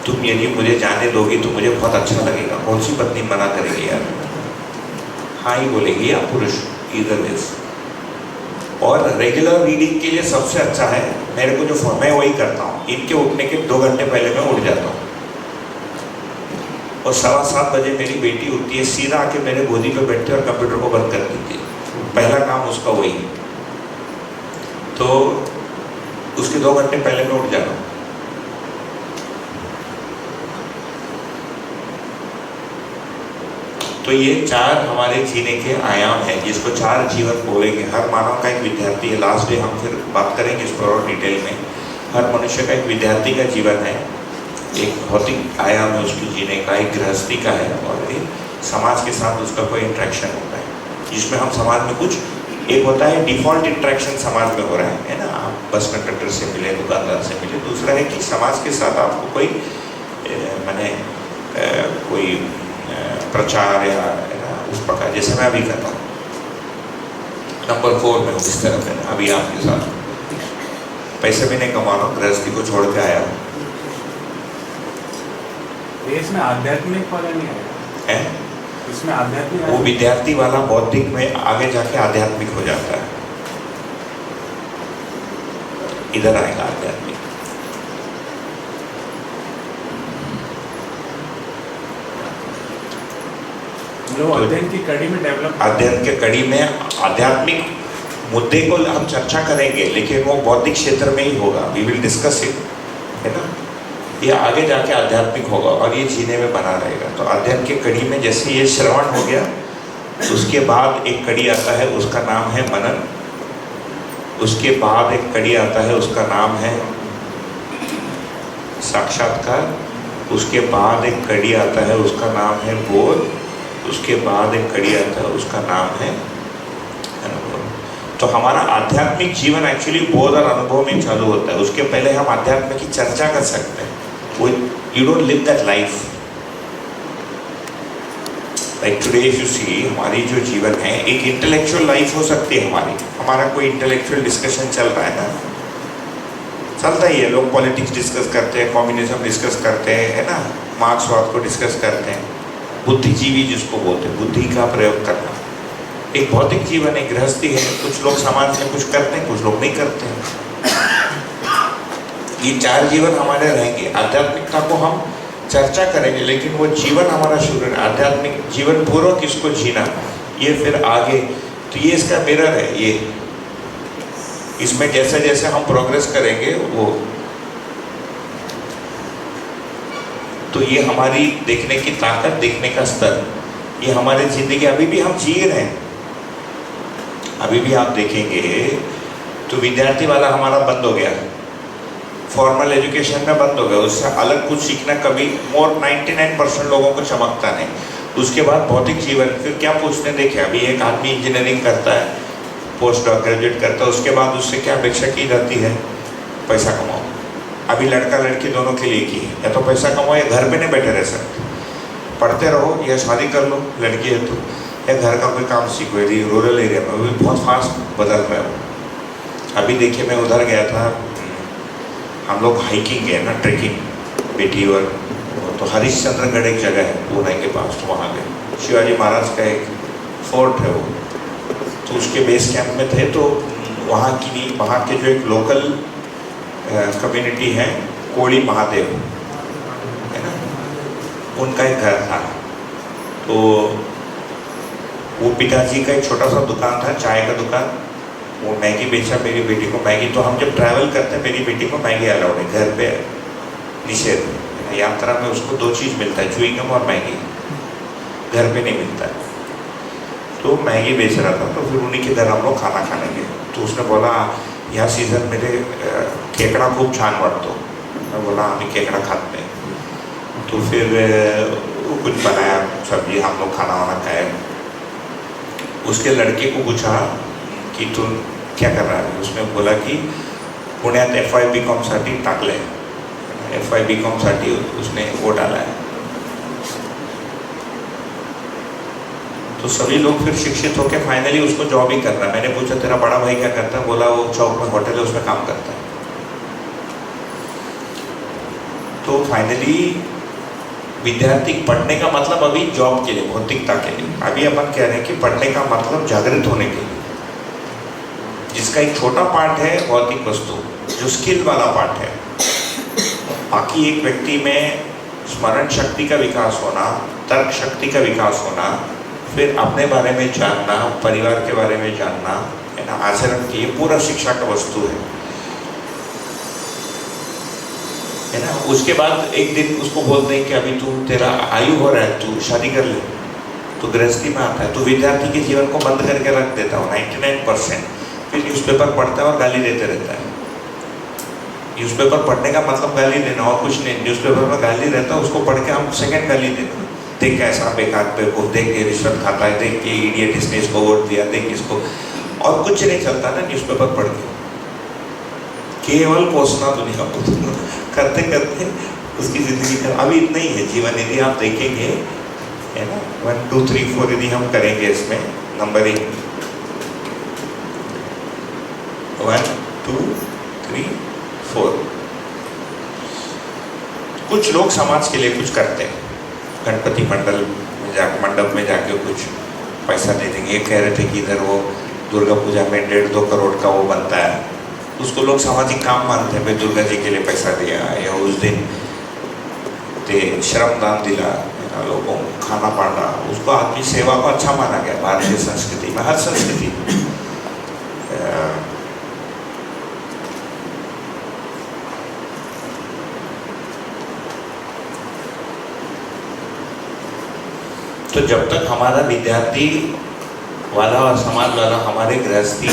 तुम यदि मुझे जाने दोगी तो मुझे बहुत अच्छा लगेगा। कौन सी पत्नी मना करेगी यार, हाँ ही बोलेगी या पुरुष, इधर इज। और रेगुलर रीडिंग के लिए सबसे अच्छा है, मेरे को जो मैं वही करता हूँ, इनके उठने के 2 घंटे पहले मैं उठ जाता हूँ और 7:15 बजे मेरी बेटी उठती है, सीधा आके मेरे गोदी पे बैठती है और कंप्यूटर को बंद कर देती है। पहला काम उसका वही है, तो उसके 2 घंटे पहले मैं उठ जाता हूँ। तो ये 4 हमारे जीने के आयाम हैं, जिसको 4 जीवन बोलेंगे। हर मानव का एक विद्यार्थी है, लास्ट डे हम फिर बात करेंगे इस पर और डिटेल में। हर मनुष्य का एक विद्यार्थी का जीवन है, एक भौतिक आयाम है उसके जीने का, एक गृहस्थी का है, और एक समाज के साथ उसका कोई इंट्रैक्शन होता है, जिसमें हम समाज में कुछ, एक होता है डिफ़ॉल्ट इंट्रैक्शन समाज में हो रहा है ना, आप बस कंडक्टर से मिले, दुकानदार से मिले। दूसरा है कि समाज के साथ आपको कोई माने कोई प्रचार या उस प्रकार, जैसे मैं अभी कर रहा हूँ, नंबर 4 में इस तरह से अभी आपके साथ पैसे भी नहीं कमा रहा हूँ, गृहस्थी को छोड़ के आया हूँ। इसमें आध्यात्मिक वाला नहीं आया है, इसमें आध्यात्मिक वो विद्यार्थी वाला बौद्धिक में आगे जाके आध्यात्मिक हो जाता है, इधर आएगा आध्यात्मिक। लोग अध्ययन की कड़ी में डेवलप, अध्ययन के कड़ी में आध्यात्मिक मुद्दे को हम चर्चा करेंगे, लेकिन वो बौद्धिक क्षेत्र में ही होगा, वी विल डिस्कस इट, है ना। ये आगे जाके आध्यात्मिक होगा और ये जीने में बना रहेगा। तो अध्ययन के कड़ी में जैसे ये श्रवण हो गया, उसके बाद एक कड़ी आता है, उसका नाम है मनन। उसके बाद एक कड़ी आता है, उसका नाम है साक्षात्कार। उसके बाद एक कड़ी आता है, उसका नाम है बोध। उसके बाद एक कड़ी आता है, उसका नाम है अनुभव। तो हमारा आध्यात्मिक जीवन एक्चुअली बोध और अनुभव में चालू होता है। उसके पहले हम आध्यात्म की चर्चा कर सकते हैं, वो you don't live that life. Like today if you see, हमारी जो जीवन है एक इंटेलेक्चुअल लाइफ हो सकती है हमारी। हमारा कोई इंटेलेक्चुअल डिस्कशन चल रहा है ना, चलता ही है, लोग पॉलिटिक्स डिस्कस करते हैं, कम्युनिज्म डिस्कस करते हैं, है ना, मार्क्सवाद को डिस्कस करते हैं। बुद्धिजीवी जिसको बोलते हैं, बुद्धि का प्रयोग करना। एक भौतिक जीवन, एक गृहस्थी है, कुछ लोग समाज में कुछ करते हैं, कुछ लोग नहीं करते हैं। ये 4 जीवन हमारे रहेंगे। आध्यात्मिकता को हम चर्चा करेंगे, लेकिन वो जीवन हमारा शुरू है। आध्यात्मिक जीवन पूर्वक इसको जीना, ये फिर आगे, तो ये इसका मिरर है। ये इसमें जैसे जैसे हम प्रोग्रेस करेंगे वो, तो ये हमारी देखने की ताकत, देखने का स्तर, ये हमारी जिंदगी अभी भी हम जी रहे हैं। अभी भी आप देखेंगे तो विद्यार्थी वाला हमारा बंद हो गया, फॉर्मल एजुकेशन में बंद हो गया, उससे अलग कुछ सीखना कभी मोर 99% लोगों को चमकता नहीं। उसके बाद भौतिक जीवन, फिर क्या पूछने देखे, अभी एक आदमी इंजीनियरिंग करता है, पोस्ट डॉक ग्रेजुएट करता है, उसके बाद उससे क्या अपेक्षा की जाती है, पैसा कमाओ। अभी लड़का लड़की दोनों के लिए की, या तो पैसा कमाओ या घर पे नहीं बैठे रह सकते, पढ़ते रहो या शादी कर लो, लड़की है तो, या घर का कोई काम सीखो। यदि रूरल एरिया में भी बहुत फास्ट बदल रहा है। अभी देखिए मैं उधर गया था, हम लोग हाइकिंग गए ना, ट्रेकिंग, बेटी और तो हरिश्चंद्रगढ़ एक जगह है पुणे के पास, तो वहाँ गए। शिवाजी महाराज का एक फोर्ट है वो, तो उसके बेस कैंप में थे। तो वहाँ के जो एक लोकल कम्युनिटी है, कोड़ी महादेव है ना, उनका एक घर था। तो वो पिताजी का एक छोटा सा दुकान था, चाय का दुकान। वो मैगी बेचा मेरी बेटी को मैगी। तो हम जब ट्रैवल करते हैं, मेरी बेटी को मैगी अलाउड है, घर पे निषेध। यात्रा में उसको 2 चीज़ मिलता है, च्युइंगम और मैगी, घर पे नहीं मिलता है। तो मैगी बेच रहा था, तो फिर उन्हीं के घर हम लोग खाना खाने गए। तो उसने बोला ह्या सीझन मध्ये खेकडा खूप छान वाटतो। मैं बोला आम्ही खेकडा खाते हैं। तो फिर वो कुछ बनाया सब्जी, हम लोग खाना वाना खाए। उसके लड़के को पूछा की तू क्या कर रहा है, उसने बोला की पुण्यात FY/BCom साठी टाकले, FY/BCom साठी उसने वो डाला है। तो सभी लोग फिर शिक्षित होकर फाइनली उसको जॉब ही करना है। मैंने पूछा तेरा बड़ा भाई क्या करता है, बोला वो चौक में होटल है उसमें काम करता है। तो फाइनली विद्यार्थी पढ़ने का मतलब अभी जॉब के लिए, भौतिकता के लिए। अभी अपन कह रहे हैं कि पढ़ने का मतलब जागृत होने के लिए, जिसका एक छोटा पार्ट है भौतिक वस्तु, जो स्किल वाला पार्ट है। बाकी एक व्यक्ति में स्मरण शक्ति का विकास होना, तर्क शक्ति का विकास होना, फिर अपने बारे में जानना, परिवार के बारे में जानना, है ना, आचरण की, ये पूरा शिक्षा का वस्तु है ना। उसके बाद एक दिन उसको बोलते हैं कि अभी तू, तेरा आयु हो रहा है, तू शादी कर ले, तो गृहस्थी में आता है। तो विद्यार्थी के जीवन को बंद करके रख देता हूँ 99%। फिर न्यूज़पेपर पढ़ता है और गाली देते रहता है। न्यूज़पेपर पढ़ने का मतलब गाली देना और कुछ नहीं। न्यूज़पेपर में गाली रहता है, उसको पढ़ के हम सेकंड गाली देते हैं। देख कैसा बेकार पे को, देख के रिश्वत खाता है, देख के इडियट इसने इसको वोट दिया, देख इसको, और कुछ नहीं चलता ना न्यूज़पेपर पढ़ के, केवल कोसना दुनिया को करते करते उसकी जिंदगी का। अभी इतना ही है जीवन, यदि आप देखेंगे, है ना, 1 2 3 4 यदि हम करेंगे इसमें नंबरिंग, 1 2 3 4। कुछ लोग समाज के लिए कुछ करते हैं, गणपति मंडप में जाके कुछ पैसा दे देंगे। ये कह रहे थे कि इधर वो दुर्गा पूजा में 1.5-2 करोड़ का वो बनता है, उसको लोग सामाजिक काम मानते हैं। भाई दुर्गा जी के लिए पैसा दिया, या उस दिन ते श्रमदान दिला, लोगों को खाना पाना, उसको आदमी सेवा को अच्छा माना गया भारतीय संस्कृति में, हर संस्कृति में। तो जब तक हमारा विद्यार्थी वाला और समाज वाला हमारे गृहस्थी,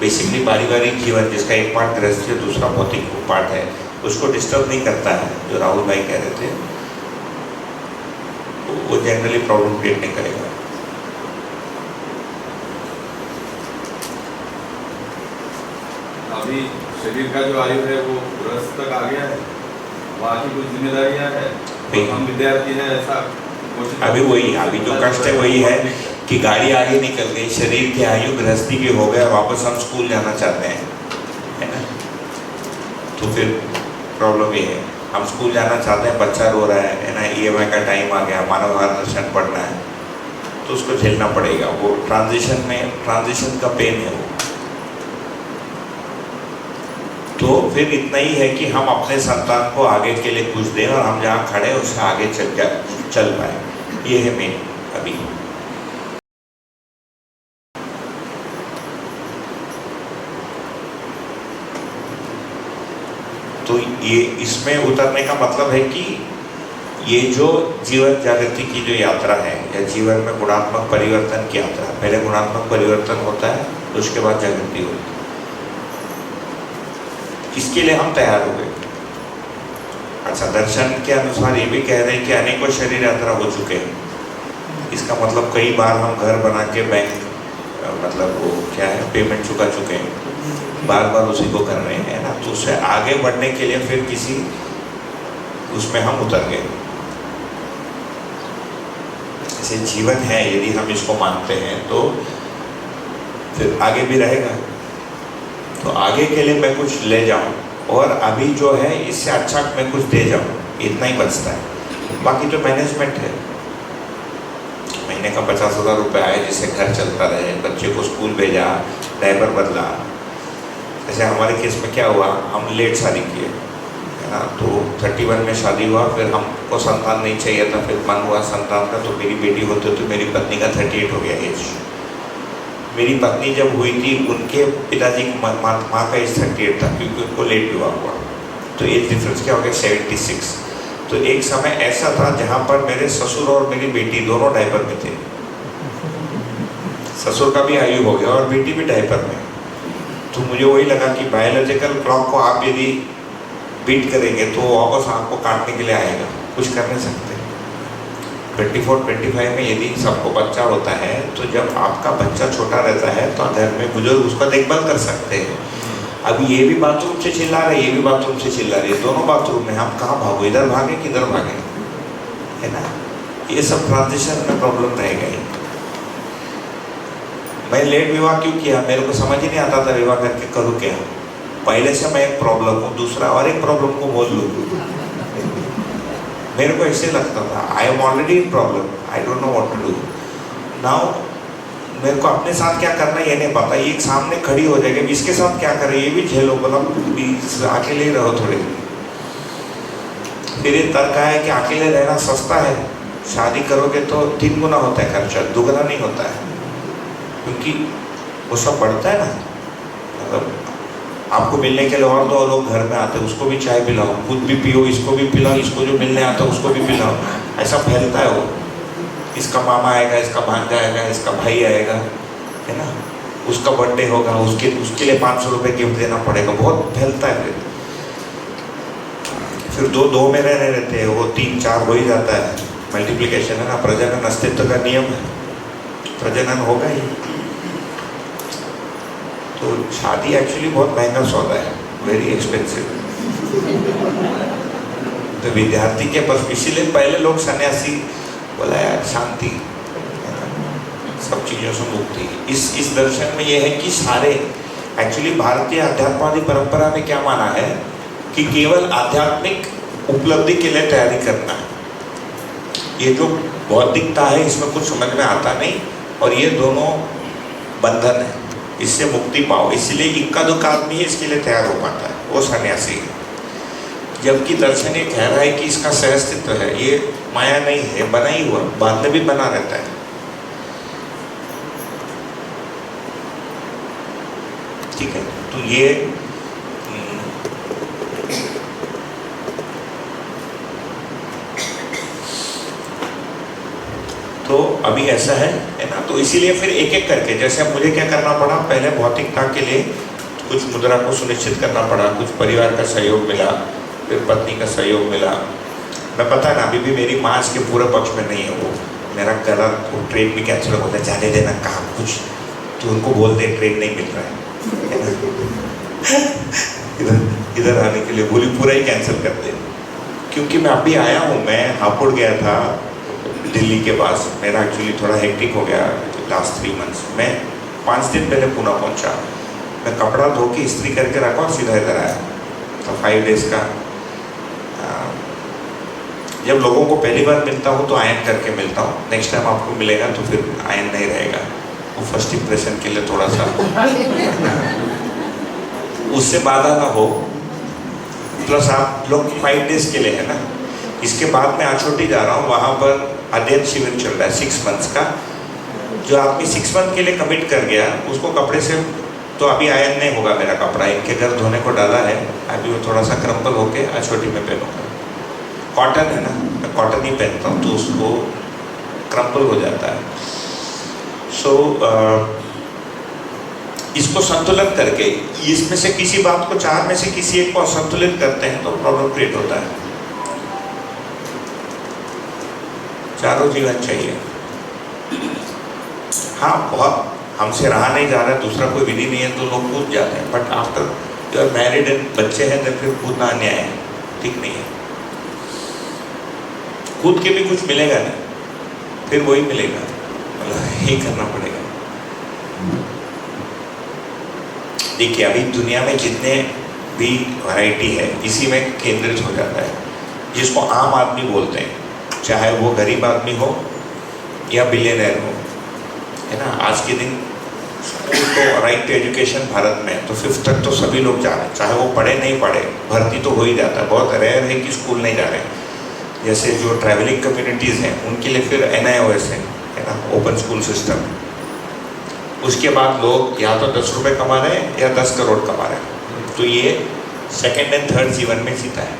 बेसिकली पारिवारिक जीवन, जिसका एक पार्ट गृहस्थी और दूसरा भौतिक पार्ट है, उसको डिस्टर्ब नहीं करता है, जो राहुल भाई कह रहे थे, वो जनरली प्रॉब्लम क्रिएट नहीं करेगा। अभी शरीर का जो आयु है वो गृहस्थ तक आ गया है, बाकी कुछ जिम्मेदारियां हैं, हम विद्यार्थी हैं, ऐसा अभी वही, अभी जो कष्ट है वही है कि गाड़ी आगे निकल गई, शरीर की आयु गृहस्थी की हो गया, वापस हम स्कूल जाना चाहते हैं, है ना। तो फिर प्रॉब्लम ये है, हम स्कूल जाना चाहते हैं, बच्चा रो रहा है ना, EMI का टाइम आ गया, मानव दर्शन पढ़ना है, तो उसको झेलना पड़ेगा। वो ट्रांजिशन का पेन है वो। तो फिर इतना ही है कि हम अपने संतान को आगे के लिए कुछ दें और हम जहाँ खड़े हैं उससे आगे चल पाए। ये है मेन अभी। तो ये इसमें उतरने का मतलब है कि ये जो जीवन जागृति की जो यात्रा है या जीवन में गुणात्मक परिवर्तन की यात्रा, पहले गुणात्मक परिवर्तन होता है तो उसके बाद जागृति होती है, इसके लिए हम तैयार हो गए। अच्छा, दर्शन के अनुसार ये भी कह रहे हैं कि अनेकों शरीर यात्रा हो चुके हैं। इसका मतलब कई बार हम घर बना के बैंक मतलब वो क्या है पेमेंट चुका चुके हैं, बार बार उसी को कर रहे हैं ना, तो उससे आगे बढ़ने के लिए फिर किसी उसमें हम उतर गए। ऐसे जीवन है, यदि हम इसको मानते हैं तो फिर आगे भी रहेगा। तो आगे के लिए मैं कुछ ले जाऊं और अभी जो है इससे अच्छा मैं कुछ दे जाऊं, इतना ही बचता है। बाकी तो मैनेजमेंट है, महीने का 50,000 रुपये आए जिससे घर चलता रहे, बच्चे को स्कूल भेजा, डायपर बदला। जैसे हमारे केस में क्या हुआ, हम लेट शादी किए है ना, तो 31 में शादी हुआ, फिर हमको संतान नहीं चाहिए था, फिर मन हुआ संतान का, तो मेरी बेटी होते तो मेरी पत्नी का 38 हो गया एज। मेरी पत्नी जब हुई थी उनके पिताजी की माँ का एज 38 था, क्योंकि उनको लेट विवाह हुआ, तो एज डिफरेंस क्या हो गया 76। तो एक समय ऐसा था जहाँ पर मेरे ससुर और मेरी बेटी दोनों डायपर में थे। ससुर का भी आयु हो गया और बेटी भी डायपर में। तो मुझे वही लगा कि बायोलॉजिकल क्लॉक को आप यदि बीट करेंगे तो वापस आपको काटने के लिए आएगा, कुछ कर नहीं सकते। 24-25 में यदि सबको बच्चा होता है तो जब आपका बच्चा छोटा रहता है तो घर में बुजुर्ग उसका देखभाल कर सकते हैं। अभी ये भी बाथरूम से चिल्ला रहे, ये भी बाथरूम से चिल्ला रही है, दोनों बाथरूम में, हम कहाँ भागो, इधर भागे किधर भागे, है ना। ये सब ट्रांजिशन में प्रॉब्लम रहेगा ही। मैं लेट विवाह क्यों किया, मेरे को समझ ही नहीं आता था विवाह करके करूँ क्या। पहले से मैं एक प्रॉब्लम हूँ, दूसरा और एक प्रॉब्लम को बोल लूँ, मेरे को ऐसे लगता था I am already in problem, I don't know what to do now. मेरे को अपने साथ क्या करना ये नहीं पता, ये सामने खड़ी हो जाएगी, इसके साथ क्या करें ये भी झेलो, मतलब अकेले ही रहो थोड़े। फिर ये तर्क आया कि अकेले रहना सस्ता है, शादी करोगे तो 3 गुना होता है खर्चा, 2 गुना नहीं होता है, क्योंकि वो सब बढ़ता है ना। मतलब आपको मिलने के लिए और 2 लोग घर में आते हैं, उसको भी चाय पिलाओ, खुद भी पियो, इसको भी पिलाओ, इसको जो मिलने आता है उसको भी पिलाओ, ऐसा फैलता है वो। इसका मामा आएगा, इसका भांजा आएगा, इसका भाई आएगा, है ना, उसका बर्थडे होगा, उसके लिए 500 रुपये गिफ्ट देना पड़ेगा, बहुत फैलता है। फिर दो में रहते हैं, वो 3-4 हो ही जाता है, मल्टीप्लिकेशन है ना, प्रजनन अस्तित्व का नियम है, प्रजनन होगा ही। तो शादी एक्चुअली बहुत महंगा सौदा है, वेरी एक्सपेंसिव। तो विद्यार्थी के पास, इसीलिए पहले लोग सन्यासी बोला यार शांति, सब चीज़ों से मुक्ति। इस दर्शन में ये है कि सारे एक्चुअली भारतीय आध्यात्मवादी परंपरा में क्या माना है कि केवल आध्यात्मिक उपलब्धि के लिए तैयारी करना है। ये जो बौद्धिकता है इसमें कुछ समझ में आता नहीं, और ये दोनों बंधन है, इससे मुक्ति पाओ, इसलिए इक्का दुक्का आदमी ही इसके लिए तैयार हो पाता है, वो सन्यासी है। जबकि दर्शन ये कह रहा है कि इसका सहअस्तित्व है, ये माया नहीं है, बना ही हुआ, बाद में भी बना रहता है। ठीक है, तो ये तो अभी ऐसा है ना, तो इसीलिए फिर एक एक करके, जैसे अब मुझे क्या करना पड़ा, पहले भौतिकता के लिए कुछ मुद्रा को सुनिश्चित करना पड़ा, कुछ परिवार का सहयोग मिला, फिर पत्नी का सहयोग मिला। मैं पता ना अभी भी मेरी माँ के पूरे पक्ष में नहीं है, वो मेरा गला वो ट्रेन भी कैंसिल होता है, जाने देना कहाँ कुछ, तो उनको बोल दे ट्रेन नहीं मिल रहा है इधर आने के लिए, बोली पूरा ही कैंसिल कर दे। क्योंकि मैं अभी आया हूँ, मैं हापुड़ गया था दिल्ली के पास, मेरा एक्चुअली थोड़ा हेक्टिक हो गया लास्ट 3 मंथ्स। मैं 5 दिन पहले पुणे पहुँचा, मैं कपड़ा धो के इस्त्री करके रखा और सीधा इधर आया, तो 5 डेज़ का। जब लोगों को पहली बार मिलता हूँ तो आयन करके मिलता हूँ, नेक्स्ट टाइम आपको मिलेगा तो फिर आयन नहीं रहेगा, वो फर्स्ट इंप्रेशन के लिए थोड़ा सा उससे बाधा ना हो। प्लस आप लोग 5 डेज़ के लिए है ना, इसके बाद मैं आछोटी जा रहा हूँ, वहाँ पर अध्ययन शिविर चल रहा है 6 मंथ्स का। जो आदमी 6 मंथ के लिए कमिट कर गया उसको कपड़े से तो अभी आयरन नहीं होगा मेरा कपड़ा, इनके घर धोने को डाला है, अभी वो थोड़ा सा क्रम्पल होके छोटी में पहनूंगा। कॉटन है ना, मैं कॉटन ही पहनता हूँ तो उसको क्रम्पल हो जाता है। सो इसको संतुलन करके, इसमें से किसी बात को, चार में से किसी एक को असंतुलित करते हैं तो प्रॉब्लम क्रिएट होता है। चारों जीवन चाहिए। हाँ, बहुत हमसे रहा नहीं जा रहा है, दूसरा कोई विधि नहीं है तो लोग कूद जाते हैं, but after you are married and बच्चे हैं तो फिर कूदना अन्याय है, ठीक नहीं है। कूद के भी कुछ मिलेगा नहीं, फिर वही मिलेगा, मतलब यही करना पड़ेगा। देखिए अभी दुनिया में जितने भी वैरायटी है इसी में केंद्रित हो जाता है, जिसको आम आदमी बोलते हैं, चाहे वो गरीब आदमी हो या बिलियनर हो, है ना। आज के दिन स्कूल तो राइट टू एजुकेशन भारत में तो 5th तक तो सभी लोग जा रहे हैं, चाहे वो पढ़े नहीं पढ़े, भर्ती तो हो ही जाता है। बहुत रेयर है कि स्कूल नहीं जा रहे हैं। जैसे जो ट्रैवलिंग कम्युनिटीज़ हैं उनके लिए फिर NIOS है ना, ओपन स्कूल सिस्टम। उसके बाद लोग या तो 10 रुपये कमा रहे हैं या 10 करोड़ कमा रहे हैं, तो ये सेकेंड एंड थर्ड जीवन में जीता है।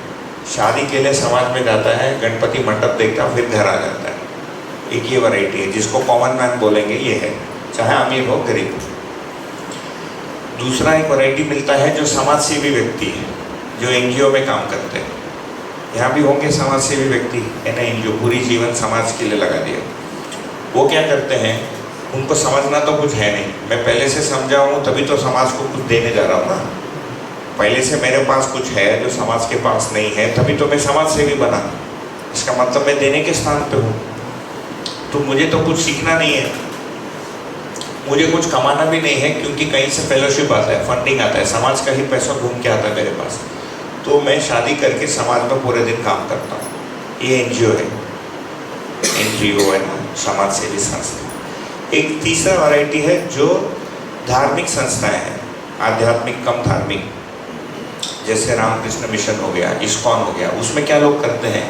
शादी के लिए समाज में जाता है, गणपति मंडप देखता है, फिर घर आ जाता है। एक ये वैरायटी है जिसको कॉमन मैन बोलेंगे, ये है, चाहे अमीर हो गरीब हो। दूसरा एक वैरायटी मिलता है जो समाज सेवी व्यक्ति है, जो NGO में काम करते हैं। यहाँ भी होंगे समाज सेवी व्यक्ति, है ना, जो पूरी जीवन समाज के लिए लगा दिया। वो क्या करते हैं, उनको समझना तो कुछ है नहीं, मैं पहले से समझा हूँ तभी तो समाज को कुछ देने जा रहा हूँ ना। पहले से मेरे पास कुछ है जो समाज के पास नहीं है, तभी तो मैं समाज सेवी बना। इसका मतलब मैं देने के स्थान पे हूँ, तो मुझे तो कुछ सीखना नहीं है, मुझे कुछ कमाना भी नहीं है, क्योंकि कहीं से फेलोशिप आता है, फंडिंग आता है, समाज का ही पैसा घूम के आता है मेरे पास। तो मैं शादी करके समाज में पूरे दिन काम करता हूँ। ये NGO है, NGO है ना, समाज सेवी संस्था। एक तीसरा वैरायटी है जो धार्मिक संस्थाएं हैं, आध्यात्मिक कम धार्मिक, जैसे रामकृष्ण मिशन हो गया, इस्कॉन हो गया। उसमें क्या लोग करते हैं,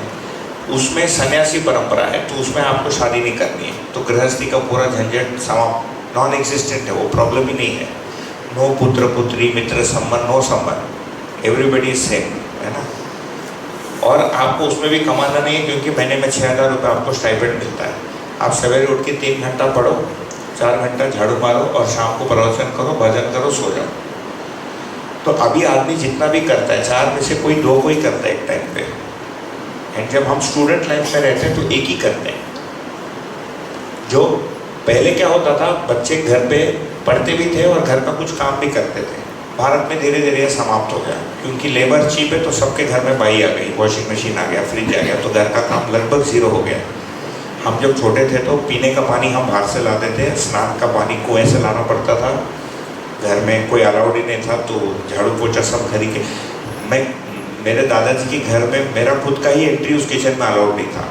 उसमें सन्यासी परंपरा है, तो उसमें आपको शादी नहीं करनी है, तो गृहस्थी का पूरा झंझट समाप्त, नॉन एग्जिस्टेंट है, वो प्रॉब्लम ही नहीं है। नो पुत्र पुत्री, मित्र संबंध, नो संबंध, एवरीबडी इज सेम, है ना। और आपको उसमें भी कमाना नहीं है, क्योंकि महीने में 6,000 रुपये आपको स्टाइपेंड मिलता है। आप सवेरे उठ के 3 घंटा पढ़ो, 4 घंटा झाड़ू मारो और शाम को प्रवचन करो, भजन करो, सो जाओ। तो अभी आदमी जितना भी करता है, 4 में से कोई 2 को ही करता है एक टाइम पे। एंड जब हम स्टूडेंट लाइफ में रहते हैं तो एक ही करते हैं। जो पहले क्या होता था, बच्चे घर पे पढ़ते भी थे और घर का कुछ काम भी करते थे। भारत में धीरे धीरे समाप्त हो गया, क्योंकि लेबर चीप है तो सबके घर में बाई आ गई, वॉशिंग मशीन आ गया, फ्रिज आ गया, तो घर का काम लगभग 0 हो गया। हम जब छोटे थे तो पीने का पानी हम बाहर से लाते थे, स्नान का पानी कुएं से लाना पड़ता था, घर में कोई अलाउड ही नहीं था, तो झाड़ू पोछा सब घर ही के। मैं मेरे दादाजी के घर में मेरा खुद का ही एंट्री उस किचन में अलाउड नहीं था।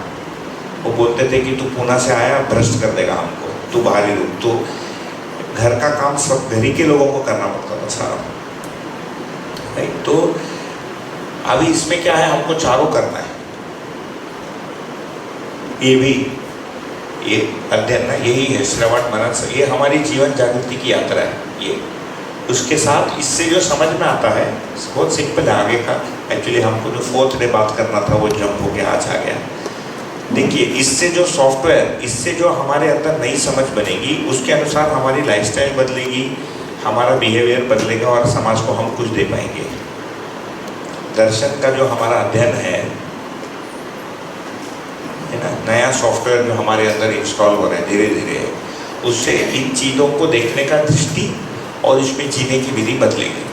वो बोलते थे कि तू पुणे से आया, भ्रष्ट कर देगा हमको, तू बाहर ही रुक। तो घर का काम सब घर ही के लोगों को करना पड़ता था सारा, राइट। तो अभी इसमें क्या है, हमको चारों करना है। ये भी ये अध्ययन ना, यही है श्रवण मनन, ये हमारी जीवन जागृति की यात्रा है। ये उसके साथ इससे जो समझ में आता है बहुत सिंपल है आगे का। एक्चुअली हमको जो 4th डे बात करना था वो जंप हो गया, आज आ गया। देखिए, इससे जो सॉफ्टवेयर, इससे जो हमारे अंदर नई समझ बनेगी, उसके अनुसार हमारी लाइफस्टाइल बदलेगी, हमारा बिहेवियर बदलेगा और समाज को हम कुछ दे पाएंगे। दर्शन का जो हमारा अध्ययन है ना, नया सॉफ्टवेयर जो हमारे अंदर इंस्टॉल हो रहा है धीरे धीरे, उससे इन चीज़ों को देखने का दृष्टि और इसमें जीने की विधि बदलेगी,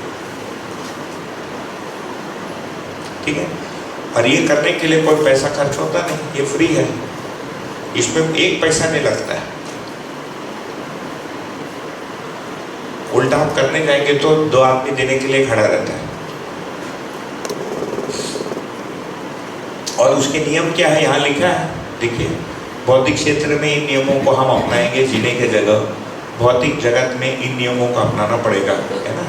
ठीक है। और ये करने के लिए कोई पैसा खर्च होता नहीं, ये फ्री है, इसमें 1 पैसा नहीं लगता है। उल्टा आप करने जाएंगे तो 2 आदमी देने के लिए खड़ा रहता है। और उसके नियम क्या है यहाँ लिखा है, देखिए, बौद्धिक क्षेत्र में इन नियमों को हम अपनाएंगे जीने के जगह, भौतिक जगत में इन नियमों को अपनाना पड़ेगा, है ना।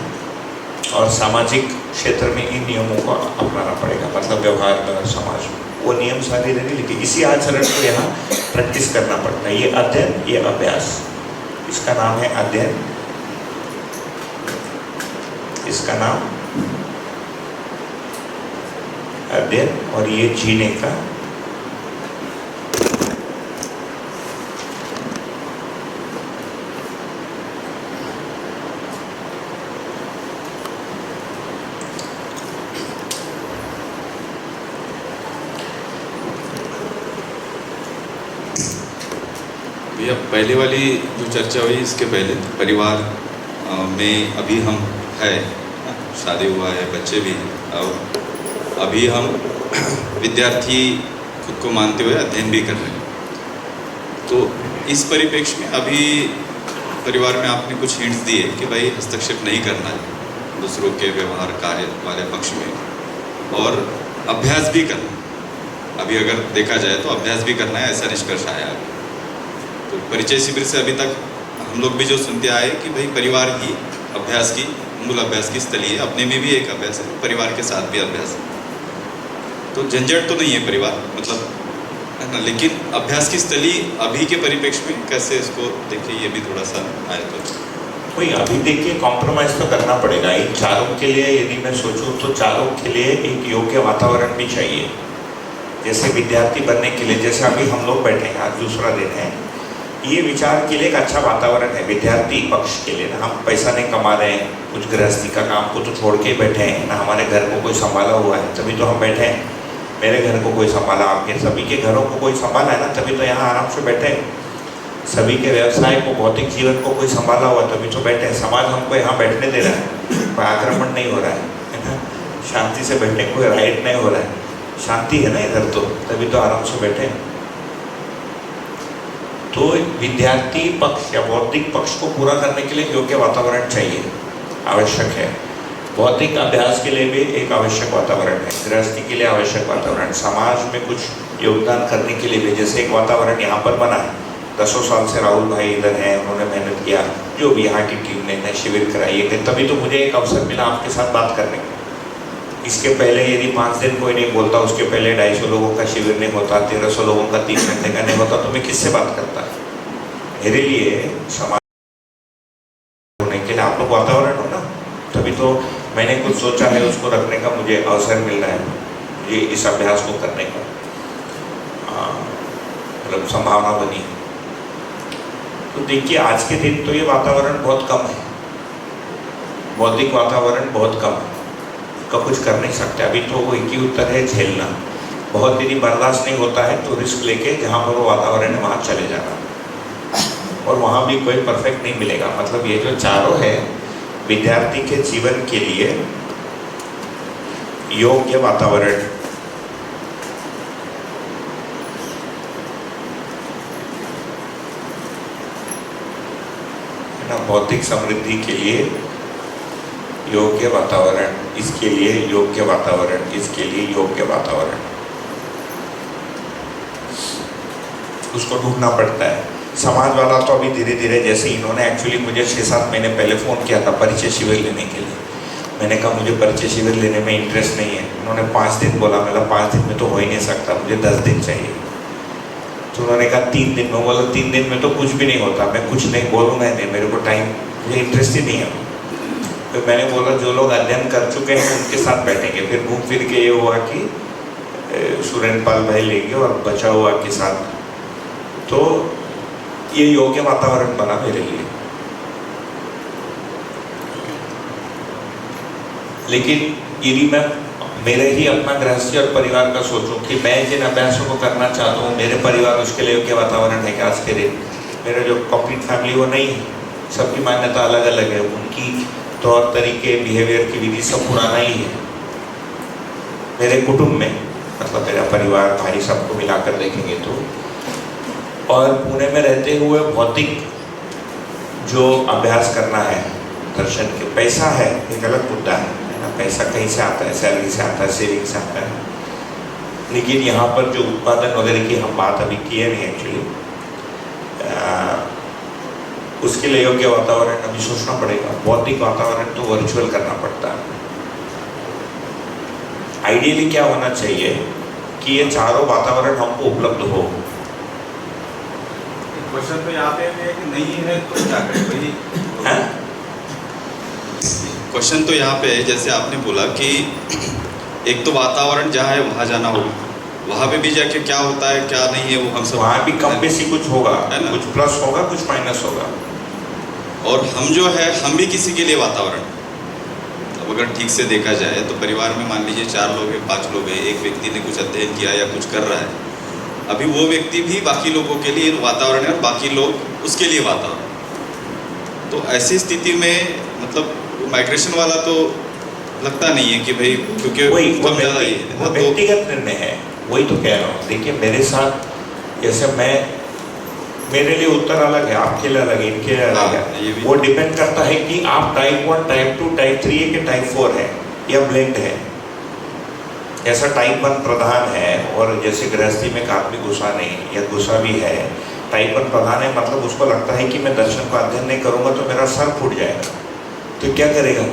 और सामाजिक क्षेत्र में इन नियमों को अपनाना पड़ेगा, मतलब व्यवहार में और समाज में वो नियम सारी नहीं लिखे। इसी आचरण को यहाँ प्रैक्टिस करना पड़ता है। ये अध्ययन, ये अभ्यास, इसका नाम है अध्ययन इसका नाम अध्ययन, और ये जीने का भैया पहले वाली जो चर्चा हुई इसके पहले परिवार में अभी हम है, शादी हुआ है, बच्चे भी हैं, और अभी हम विद्यार्थी खुद को मानते हुए अध्ययन भी कर रहे हैं। तो इस परिप्रेक्ष्य में अभी परिवार में आपने कुछ हिंट्स दिए कि भाई हस्तक्षेप नहीं करना है दूसरों के व्यवहार कार्य वाले पक्ष में, और अभ्यास भी करना है। अभी अगर देखा जाए तो अभ्यास भी करना है, ऐसा निष्कर्ष आया अभी। तो परिचय शिविर से अभी तक हम लोग भी जो सुनते आए कि भाई परिवार ही अभ्यास की मूल अभ्यास की स्थली है, अपने में भी एक अभ्यास है, परिवार के साथ भी अभ्यास है। तो झंझट तो नहीं है परिवार, मतलब है ना, लेकिन अभ्यास की स्थली अभी के परिप्रेक्ष्य में कैसे इसको देखिए, ये भी थोड़ा सा आए तो। कोई अभी देखिए कॉम्प्रोमाइज़ तो करना पड़ेगा। इन चारों के लिए यदि मैं सोचूं तो चारों के लिए एक योग्य वातावरण भी चाहिए। जैसे विद्यार्थी बनने के लिए, जैसे अभी हम लोग बैठे हैं, आज दूसरा दिन है, ये विचार के लिए एक अच्छा वातावरण है विद्यार्थी पक्ष के लिए ना। हम पैसा नहीं कमा रहे हैं, कुछ गृहस्थी का काम को तो छोड़ के बैठे हैं ना, हमारे घर को कोई संभाला हुआ है तभी तो हम बैठे हैं। मेरे घर को कोई संभाला, आपके सभी के घरों को कोई संभाला है ना, तभी तो यहाँ आराम से बैठे हैं। सभी के व्यवसाय को, भौतिक जीवन को कोई संभाला हुआ तभी तो बैठे हैं। समाज हमको यहाँ बैठने दे रहा है, कोई आक्रमण नहीं हो रहा है ना, शांति से बैठने कोई राइट नहीं हो रहा है, शांति है ना इधर, तो तभी तो आराम से बैठे हैं। तो विद्यार्थी पक्ष या बौद्धिक पक्ष को पूरा करने के लिए योग्य वातावरण चाहिए, आवश्यक है। भौतिक अभ्यास के लिए भी एक आवश्यक वातावरण है, गृहस्थी के लिए आवश्यक वातावरण, समाज में कुछ योगदान करने के लिए भी। जैसे एक वातावरण यहाँ पर बना है, 10 साल से राहुल भाई इधर हैं, उन्होंने मेहनत किया, जो भी यहाँ की टीम ने शिविर कराई है, तभी तो मुझे एक अवसर मिला आपके साथ बात करने का। इसके पहले यदि 5 दिन कोई नहीं बोलता, उसके पहले 250 लोगों का शिविर नहीं होता, 1300 लोगों का 3 घंटे का नहीं होता, तो मैं किससे बात करता? मेरे लिए समाज होने के लिए आप लोग वातावरण हो ना, तभी तो मैंने कुछ सोचा है, उसको रखने का मुझे अवसर मिल रहा है, मुझे इस अभ्यास को करने का मतलब संभावना बनी। तो देखिए आज के दिन तो ये वातावरण बहुत कम है, बौद्धिक वातावरण बहुत कम है, का कुछ कर नहीं सकते। अभी तो वो एक ही उत्तर है, झेलना। बहुत यदि बर्दाश्त नहीं होता है तो रिस्क लेके जहाँ पर वो वातावरण है वहाँ चले जाना, और वहाँ भी कोई परफेक्ट नहीं मिलेगा। मतलब ये जो चारों है विद्यार्थी के जीवन के लिए योग्य वातावरण, है ना, भौतिक समृद्धि के लिए योग्य वातावरण, इसके लिए योग्य वातावरण, इसके लिए योग्य वातावरण, उसको ढूंढना पड़ता है। समाज वाला तो अभी धीरे धीरे, जैसे इन्होंने एक्चुअली मुझे 6-7 महीने पहले फ़ोन किया था परिचय शिविर लेने के लिए। मैंने कहा मुझे परिचय शिविर लेने में इंटरेस्ट नहीं है। उन्होंने 5 दिन बोला, मैं 5 दिन में तो हो ही नहीं सकता, मुझे 10 दिन चाहिए। तो उन्होंने कहा 3 दिन में। बोला 3 दिन में तो कुछ भी नहीं होता, मैं कुछ नहीं बोलूँगा नहीं, मेरे को टाइम, मुझे इंटरेस्ट ही नहीं है। फिर मैंने बोला जो लोग अध्ययन कर चुके हैं उनके साथ बैठेंगे। फिर घूम फिर के ये हुआ कि सुरेंद्र भाई लेंगे और बचा हुआ के साथ, तो ये योग्य वातावरण बना मेरे लिए। लेकिन यदि मैं मेरे ही अपना गृहस्थी और परिवार का सोचूं कि मैं जिन अभ्यासों को करना चाहता हूँ, मेरे परिवार उसके लिए योग्य वातावरण है कि आज के दिन मेरा जो कंप्लीट फैमिली वो नहीं है, सबकी मान्यता अलग अलग है, उनकी तौर तरीके, बिहेवियर की विधि सब पुराना ही है। मेरे कुटुंब में, मतलब मेरा परिवार, भाई, सबको मिलाकर देखेंगे तो, और पुणे में रहते हुए भौतिक जो अभ्यास करना है दर्शन के, पैसा है एक अलग मुद्दा है ना, पैसा कहीं से आता है, सैलरी से आता है, सेविंग से आता है। लेकिन यहाँ पर जो उत्पादन वगैरह की हम बात अभी किए नहीं एक्चुअली, उसके लिए योग्य वातावरण अभी सोचना पड़ेगा। भौतिक वातावरण तो वर्चुअल करना पड़ता है। आइडियली क्या होना चाहिए कि ये चारों वातावरण हमको उपलब्ध हो। क्वेश्चन तो यहाँ पे है कि नहीं है तो क्या करें भाई? क्वेश्चन तो यहाँ पे है, जैसे आपने बोला कि एक तो वातावरण जहाँ है वहाँ जाना होगा, वहाँ पे भी जाके क्या होता है क्या नहीं है वो हम सब वहाँ भी कम बेसी कुछ होगा, है ना? कुछ प्लस होगा कुछ माइनस होगा। और हम जो है हम भी किसी के लिए वातावरण, अब अगर ठीक से देखा जाए तो परिवार में मान लीजिए 4 लोग हैं 5 लोग हैं, एक व्यक्ति ने कुछ अध्ययन किया या कुछ कर रहा है, अभी वो व्यक्ति भी बाकी लोगों के लिए वातावरण है और बाकी लोग उसके लिए वातावरण। तो ऐसी स्थिति में मतलब माइग्रेशन वाला तो लगता नहीं है कि भाई, क्योंकि वही वो कम ज़्यादा ही है वो ना, तो व्यक्तिगत निर्णय है, वही तो कह रहा हूँ। देखिए मेरे साथ जैसे मेरे लिए उत्तर अलग है, आपके लिए अलग है, इनके लिए अलग ये है। भी- वो डिपेंड करता है कि आप टाइप 1 टाइप 2 टाइप 3 है कि टाइप 4 है या ब्लेंड है। ऐसा टाइप 1 प्रधान है और जैसे गृहस्थी में एक आदमी गुस्सा नहीं या गुस्सा भी है, टाइप 1 प्रधान है, मतलब उसको लगता है कि मैं दर्शन का अध्ययन नहीं करूँगा तो मेरा सर फूट जाएगा। तो क्या करेगा?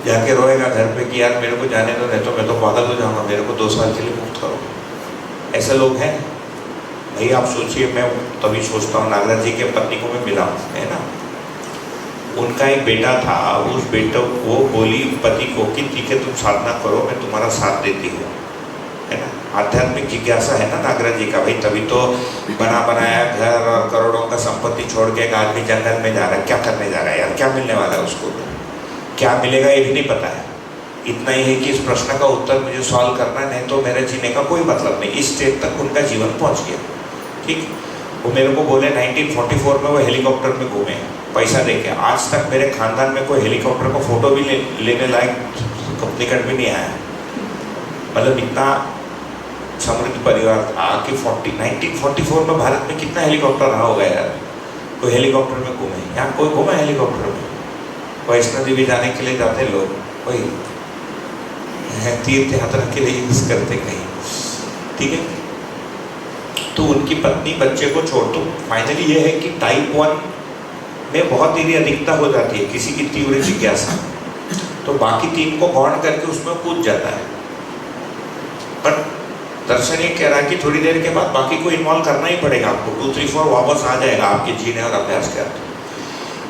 जाके रोएगा घर पे कि यार मेरे को जाने दो, नहीं तो मैं तो पागल हो जाऊँगा, मेरे को 2 साल के लिए मुक्त करो। ऐसे लोग हैं भाई। आप सोचिए, मैं तभी सोचता हूँ नागराज जी के पत्नी को मैं मिला हूँ, है ना, उनका एक बेटा था, उस बेटे वो बोली पति को कि ठीक है तुम साधना करो, मैं तुम्हारा साथ देती हूँ, है ना। आध्यात्मिक जिज्ञासा है ना नागराज जी का भाई, तभी तो बना बनाया घर और करोड़ों का संपत्ति छोड़ के एक आदमी जंगल में जा रहा है। क्या करने जा रहा है यार? क्या मिलने वाला है उसको? क्या मिलेगा ये भी नहीं पता है। इतना ही है कि इस प्रश्न का उत्तर मुझे सॉल्व करना है, नहीं तो मेरे जीने का कोई मतलब नहीं। इस स्टेज तक उनका जीवन पहुँच गया। ठीक, वो मेरे को बोले 1944 में वो हेलीकॉप्टर में घूमे पैसा देके। आज तक मेरे खानदान में कोई हेलीकॉप्टर का फोटो भी लेने लायक निकट भी नहीं आया। मतलब इतना समृद्ध परिवार था कि 1944 में भारत में कितना हेलीकॉप्टर रहा होगा यार। कोई हेलीकॉप्टर में घूमे, यहाँ कोई घूमा हेलीकॉप्टर में? वैष्णो देवी जाने के लिए जाते लोग, वही तीर्थ यात्रा के लिए यूज करते कहीं, ठीक है। तो उनकी पत्नी बच्चे को छोड़ दो। फाइनली ये है कि टाइप 1 में बहुत देरी अधिकता हो जाती है किसी की तीव्र जिज्ञासा, तो बाकी 3 को गौण करके उसमें कूद जाता है। पर दर्शन ये कह रहा है कि थोड़ी देर के बाद बाकी को इन्वॉल्व करना ही पड़ेगा आपको। 2, 3, 4 वापस आ जाएगा आपके जीने और अभ्यास के अंदर।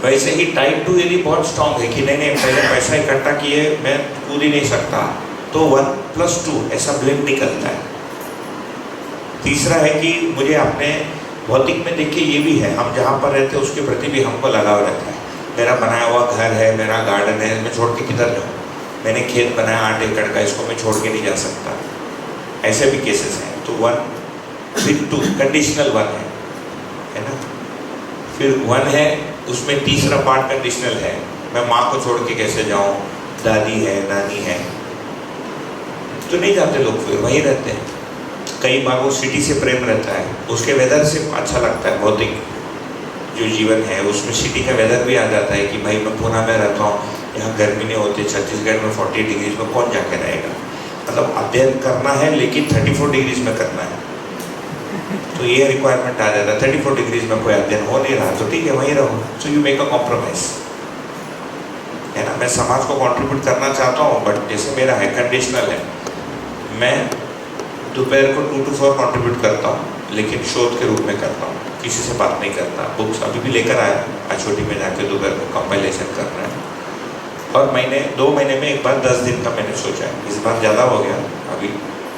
वैसे ही टाइप 2 यदि बहुत स्ट्रांग है कि नहीं पहले पैसा इकट्ठा किए मैं कूद ही नहीं सकता, तो 1+2 ऐसा ब्लेम निकलता है। तीसरा है कि मुझे अपने भौतिक में देखिए ये भी है, हम जहाँ पर रहते हैं उसके प्रति भी हमको लगाव रहता है। मेरा बनाया हुआ घर है, मेरा गार्डन है, मैं छोड़ के किधर जाऊँ? मैंने खेत बनाया 8 एकड़ का, इसको मैं छोड़ के नहीं जा सकता। ऐसे भी केसेस हैं। तो 1 फिर 2 कंडीशनल 1 है ना। फिर 1 है, उसमें तीसरा पार्ट कंडीशनल है, मैं माँ को छोड़ के कैसे जाऊँ, दादी है नानी है, तो नहीं जाते लोग, फिर वहीं रहते हैं। कई बार वो सिटी से प्रेम रहता है, उसके वेदर से अच्छा लगता है। भौतिक जो जीवन है उसमें सिटी का वेदर भी आ जाता है कि भाई मैं पुणे में रहता हूँ, यहाँ गर्मी नहीं होती, छत्तीसगढ़ में 40 डिग्रीज में कौन जाके रहेगा। मतलब अध्ययन करना है लेकिन 34 डिग्रीज में करना है, तो ये रिक्वायरमेंट आ जाता है। 34 डिग्रीज में कोई अध्ययन हो नहीं रहा तो ठीक है वहीं रहो। So you make a compromise, है ना। मैं समाज को कंट्रीब्यूट करना चाहता हूँ, बट जैसे मेरा है कंडीशनल है। मैं दोपहर को 2 to 4 कंट्रीब्यूट करता हूँ, लेकिन शोध के रूप में करता हूँ, किसी से बात नहीं करता। बुक्स अभी भी लेकर आया, अछोटी में जाके दोपहर को कंपाइलेशन करना है। और महीने 2 महीने में एक बार 10 दिन का मैंने सोचा है, इस बार ज़्यादा हो गया। अभी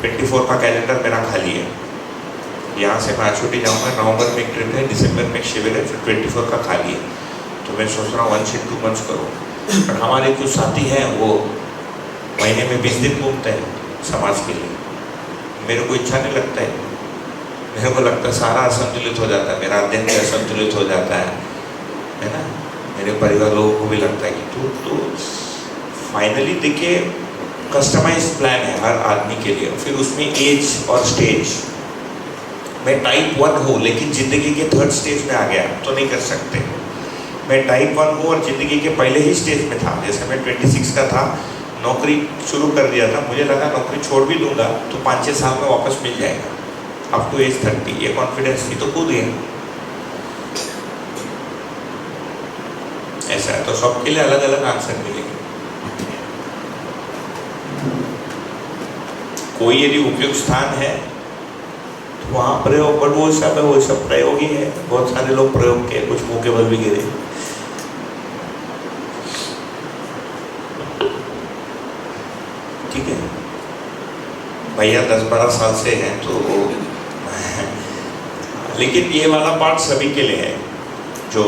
24 का कैलेंडर मेरा खाली है, यहाँ से मैं अछोटी जाऊँगा, नवंबर में एक ट्रिप है, दिसंबर में एक शिविर है, फिर 24 का खाली है। तो मैं सोच रहा हूँ 1 से 2 मंथ्स करूँ। पर हमारे कुछ साथी हैं वो महीने में 20 दिन घूमते हैं समाज के लिए। मेरे को इच्छा नहीं लगता है, मेरे को लगता है सारा असंतुलित हो जाता है, मेरा अध्ययन भी असंतुलित हो जाता है ना। मेरे परिवार लोगों को भी लगता है कि तो फाइनली देखिए कस्टमाइज प्लान है हर आदमी के लिए। फिर उसमें एज और स्टेज, मैं टाइप 1 हूँ लेकिन ज़िंदगी के 3rd स्टेज में आ गया तो नहीं कर सकते। मैं टाइप 1 हूँ और ज़िंदगी के पहले ही स्टेज में था। जैसे मैं 26 का था, नौकरी शुरू कर दिया था, मुझे लगा नौकरी छोड़ भी दूंगा तो 5-6 साल में वापस मिल जाएगा, अप टू एज 30। ये कॉन्फिडेंस थी तो कूद गया। ऐसा है, तो सबके लिए अलग अलग आंसर मिलेंगे। कोई यदि उपयुक्त स्थान है तो वहाँ प्रयोग, बट वो सब प्रयोग ही है। बहुत सारे लोग प्रयोग के कुछ मुँह के बल भी गिरे। भैया 10-12 साल से हैं तो लेकिन ये वाला पार्ट सभी के लिए है जो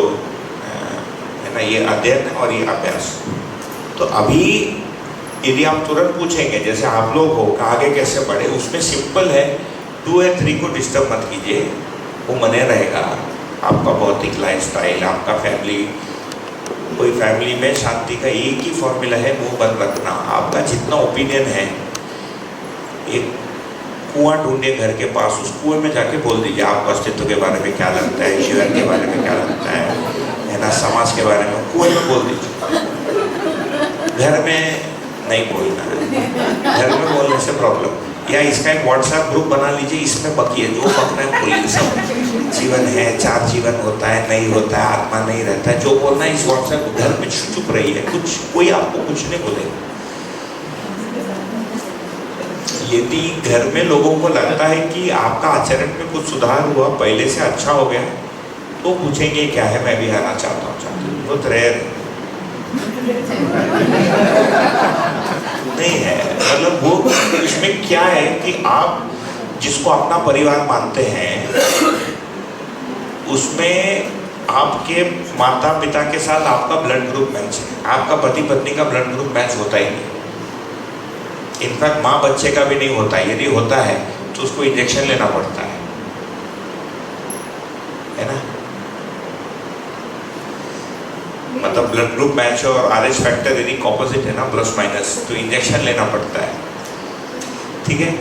है ना, ये अध्ययन और ये अभ्यास। तो अभी यदि आप तुरंत पूछेंगे जैसे आप लोग हो कि आगे कैसे बढ़े, उसमें सिंपल है 2 या 3 को डिस्टर्ब मत कीजिए, वो मने रहेगा। आपका भौतिक लाइफस्टाइल, आपका फैमिली, कोई फैमिली में शांति का एक ही फॉर्मूला है, मुंह बंद रखना। आपका जितना ओपिनियन है, एक कुआं ढूंढिए घर के पास, उस कुएं में जाके बोल दीजिए आपको अस्तित्व के बारे में क्या लगता है, जीवन के बारे में क्या लगता है ना, समाज के बारे में कुएं में बोल दीजिए। घर में नहीं बोलना है, घर में बोलने से प्रॉब्लम। या इसका एक व्हाट्सएप ग्रुप बना लीजिए, इसमें बकिए, जो बकना है बोलिए। सब जीवन है, 4 जीवन होता है, नहीं होता है, आत्मा नहीं रहता है, जो बोलना है इस व्हाट्सएप घर में चुप रही है, कुछ कोई आपको कुछ नहीं बोलेगा। यदि घर में लोगों को लगता है कि आपका आचरण में कुछ सुधार हुआ, पहले से अच्छा हो गया, तो पूछेंगे क्या है, मैं भी आना चाहता हूँ। बहुत रेयर नहीं है, मतलब वो इसमें क्या है कि आप जिसको अपना परिवार मानते हैं, उसमें आपके माता पिता के साथ आपका ब्लड ग्रुप मैच है, आपका पति पत्नी का ब्लड ग्रुप मैच होता ही नहीं। इनफैक्ट माँ बच्चे का भी नहीं होता है, यदि होता है तो उसको इंजेक्शन लेना पड़ता है ना। मतलब ब्लड ग्रुप मैच और RH फैक्टर यदि ऑपोजिट है ना, प्लस माइनस, तो इंजेक्शन लेना पड़ता है। ठीक है,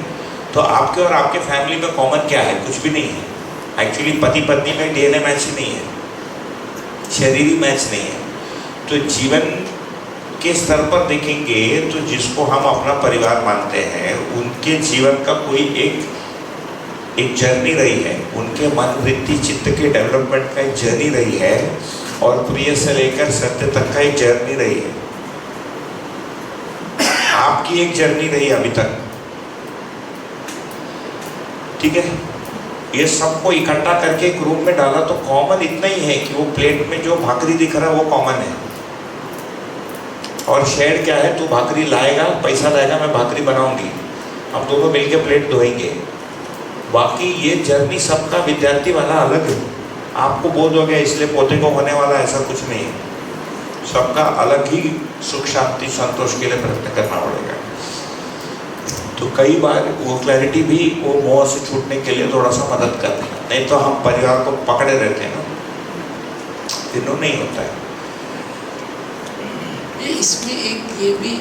तो आपके और आपके फैमिली में कॉमन क्या है? कुछ भी नहीं है। एक्चुअली पति पत्नी में DNA मैच ही नहीं है, शरीरी मैच नहीं है। तो जीवन के स्तर पर देखेंगे तो जिसको हम अपना परिवार मानते हैं, उनके जीवन का कोई एक जर्नी रही है, उनके मन वृत्ति चित्त के डेवलपमेंट का एक जर्नी रही है, और प्रिय से लेकर सत्य तक का एक जर्नी रही है। आपकी एक जर्नी रही अभी तक, ठीक है। ये सबको इकट्ठा करके एक रूम में डाला तो कॉमन इतना ही है कि वो प्लेट में जो भाकरी दिख रहा है वो कॉमन है, और शेयर क्या है, तू भाकरी लाएगा, पैसा लाएगा, मैं भाकरी बनाऊंगी, हम दोनों मिलके प्लेट धोएंगे। बाकी ये जर्नी सबका विद्यार्थी वाला अलग है। आपको बोध हो गया इसलिए पोते को होने वाला, ऐसा कुछ नहीं है। सबका अलग ही सुख शांति संतोष के लिए प्रयत्न करना पड़ेगा। तो कई बार वो क्लैरिटी भी वो मोह से छूटने के लिए थोड़ा सा मदद करते हैं, नहीं तो हम परिवार को पकड़े रहते हैं ना, दिनों नहीं होता है। इसमें एक ये भी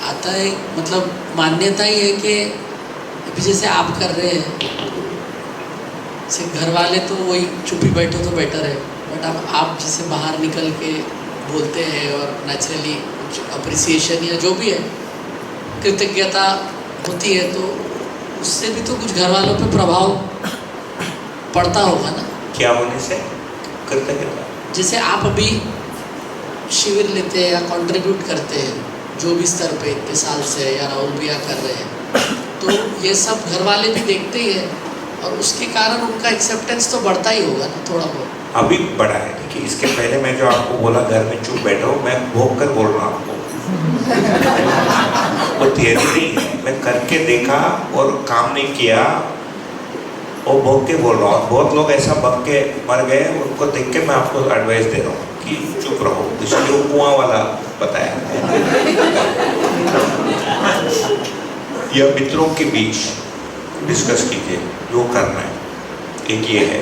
आता है, मतलब मान्यता ही है कि अभी जैसे आप कर रहे हैं, से घर वाले तो वही चुप ही बैठो तो बेटर है, बट अब आप जैसे बाहर निकल के बोलते हैं और नेचुरली कुछ अप्रिसिएशन या जो भी है, कृतज्ञता होती है, तो उससे भी तो कुछ घर वालों पे प्रभाव पड़ता होगा ना। क्या होने से? कृतज्ञता। जैसे आप अभी शिविर लेते हैं या कंट्रीब्यूट करते हैं जो भी स्तर पे इतने साल से, या राहुल भैया कर रहे हैं, तो ये सब घर वाले भी देखते ही हैं, और उसके कारण उनका एक्सेप्टेंस तो बढ़ता ही होगा ना थोड़ा बहुत। अभी बढ़ा है। देखिए, इसके पहले मैं जो आपको बोला घर में चुप बैठो, मैं भोग कर बोल रहा हूँ आपको वो थियरी नहीं है, मैं करके देखा और काम नहीं किया, और भोग के बोल रहा हूँ। बहुत लोग ऐसा बक के मर गए, उनको देख के मैं आपको एडवाइस दे रहा हूँ कि चुप रहो, इसलिए वो कुआं वाला बताया। या मित्रों के बीच डिस्कस कीजिए जो करना है, एक ये है।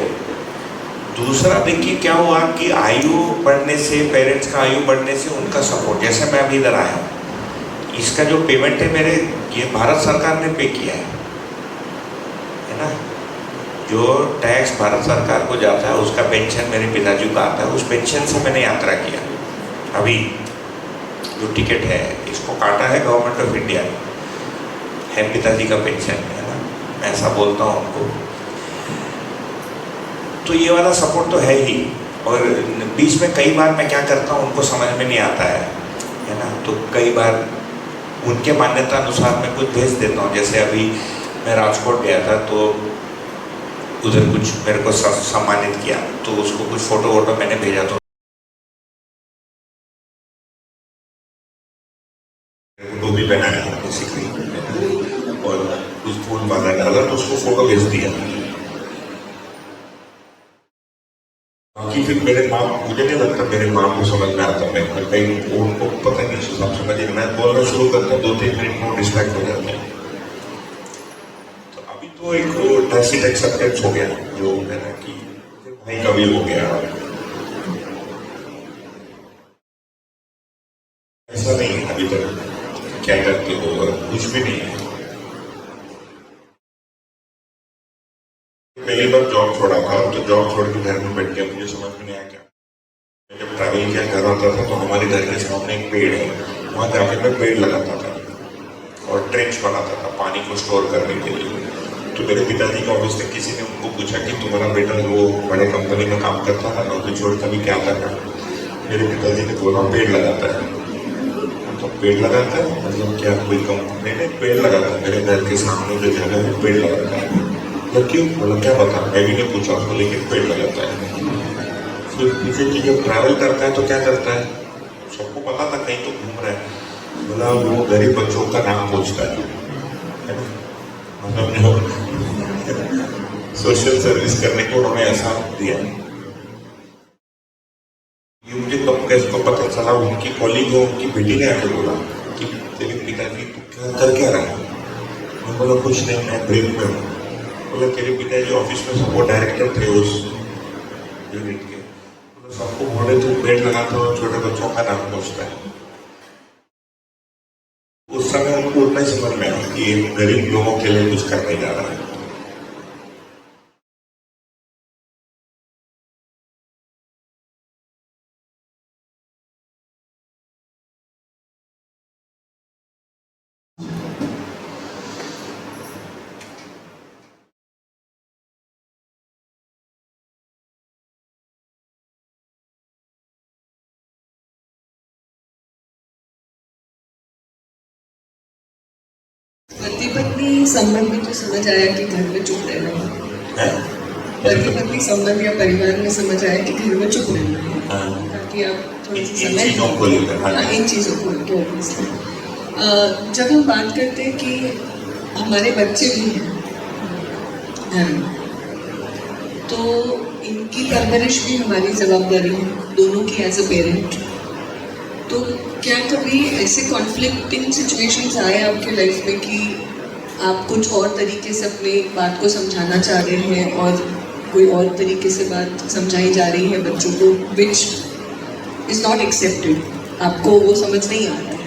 दूसरा देखिए क्या हुआ कि आयु बढ़ने से, पेरेंट्स का आयु बढ़ने से उनका सपोर्ट, जैसे मैं अभी इधर आया, इसका जो पेमेंट है मेरे, ये भारत सरकार ने पे किया है ना। जो टैक्स भारत सरकार को जाता है उसका पेंशन मेरे पिताजी का आता है, उस पेंशन से मैंने यात्रा किया। अभी जो टिकट है इसको काटा है गवर्नमेंट ऑफ इंडिया है, पिताजी का पेंशन है ना, मैं ऐसा बोलता हूँ उनको। तो ये वाला सपोर्ट तो है ही, और बीच में कई बार मैं क्या करता हूँ उनको समझ में नहीं आता है ना, तो कई बार उनके मान्यता अनुसार मैं कुछ भेज देता हूँ। जैसे अभी मैं राजकोट गया था तो उधर कुछ मेरे को सम्मानित किया, तो उसको कुछ फ़ोटो वोटो मैंने भेजा, तो टोपी पहनाया बेसिकली और कुछ फूल माला डाला तो उसको फोटो भेज दिया। बाकी फिर मेरे माँ, मुझे नहीं लगता मेरे माँ को समझ में आता, मैं कहीं उनको पता नहीं उस हिसाब से मुझे मैं बोलना शुरू करता हूँ 2-3 मिनट में डिस्ट्रैक्ट हो जाते हैं। तो अभी तो एक टैसिट एक्सेप्टेंस हो गया जो है ना कि भाई कभी हो गया, ऐसा नहीं है अभी तक क्या करते हो कुछ भी नहीं है। पहली बार जॉब छोड़ा था तो जॉब छोड़ के घर में बैठ गया, मुझे समझ में नहीं आया क्या। मैं जब ट्रैवल किया घर आता था तो हमारे घर के सामने एक पेड़ है, वहाँ जाके मैं पेड़ लगाता था और ट्रेंच बनाता था पानी को स्टोर करने के लिए। तो मेरे पिताजी के ऑफिस में किसी ने उनको पूछा कि तुम्हारा बेटा वो बड़े कंपनी में काम करता था नौकरी छोड़ कभी क्या करता। मेरे पिताजी ने बोला पेड़ लगाता है। तो पेड़ लगाता है मतलब क्या कोई कंपनी ने पेड़ लगाता है, मेरे घर के सामने जो जगह है पेड़ लगाता है। तो क्यों बोला क्या पता, मैं भी नहीं पूछा उसको, लेकिन पेड़ लगाता है। फिर पीछे की जब ट्रैवल करता है तो क्या करता है, सबको पता था कहीं तो घूम रहा है, बोला वो गरीब बच्चों का नाम पूछता है मतलब सोशल सर्विस करने को उन्होंने ऐसा दिया। ये मुझे कब कैसे पता चला, उनकी कॉलीग है उनकी बेटी ने आके बोला कि तेरे पिताजी तू क्या कर क्या रहा है। मैं बोला कुछ नहीं, मैं ब्रेक में हूँ। बोला तेरे पिताजी ऑफिस में सबको डायरेक्टर थे उस यूनिट के, बोला सबको बोले तू पेड़ लगाता हो छोटे बच्चों का नाम पूछता है। उस समय उनको उतना ही समझ में आया कि गरीब लोगों के लिए कुछ करने जा रहा है। पति पत्नी संबंध में तो समझ आया कि घर में चुप रहना है। पति पत्नी संबंध या परिवार में समझ आया कि घर में चुप रहना है, ताकि आप थोड़ी सी समय इन चीज़ों को लेकर ऑब्वियसली। जब हम बात करते हैं कि हमारे बच्चे भी हैं घर में, तो इनकी परवरिश भी हमारी जवाबदारी है दोनों की एज अ पेरेंट। तो क्या कभी ऐसे कॉन्फ्लिक्टिंग सिचुएशंस आए आपके लाइफ में कि आप कुछ और तरीके से अपनी बात को समझाना चाह रहे हैं और कोई और तरीके से बात समझाई जा रही है बच्चों को, विच इज़ नॉट एक्सेप्टेड, आपको वो समझ नहीं आ रहा है?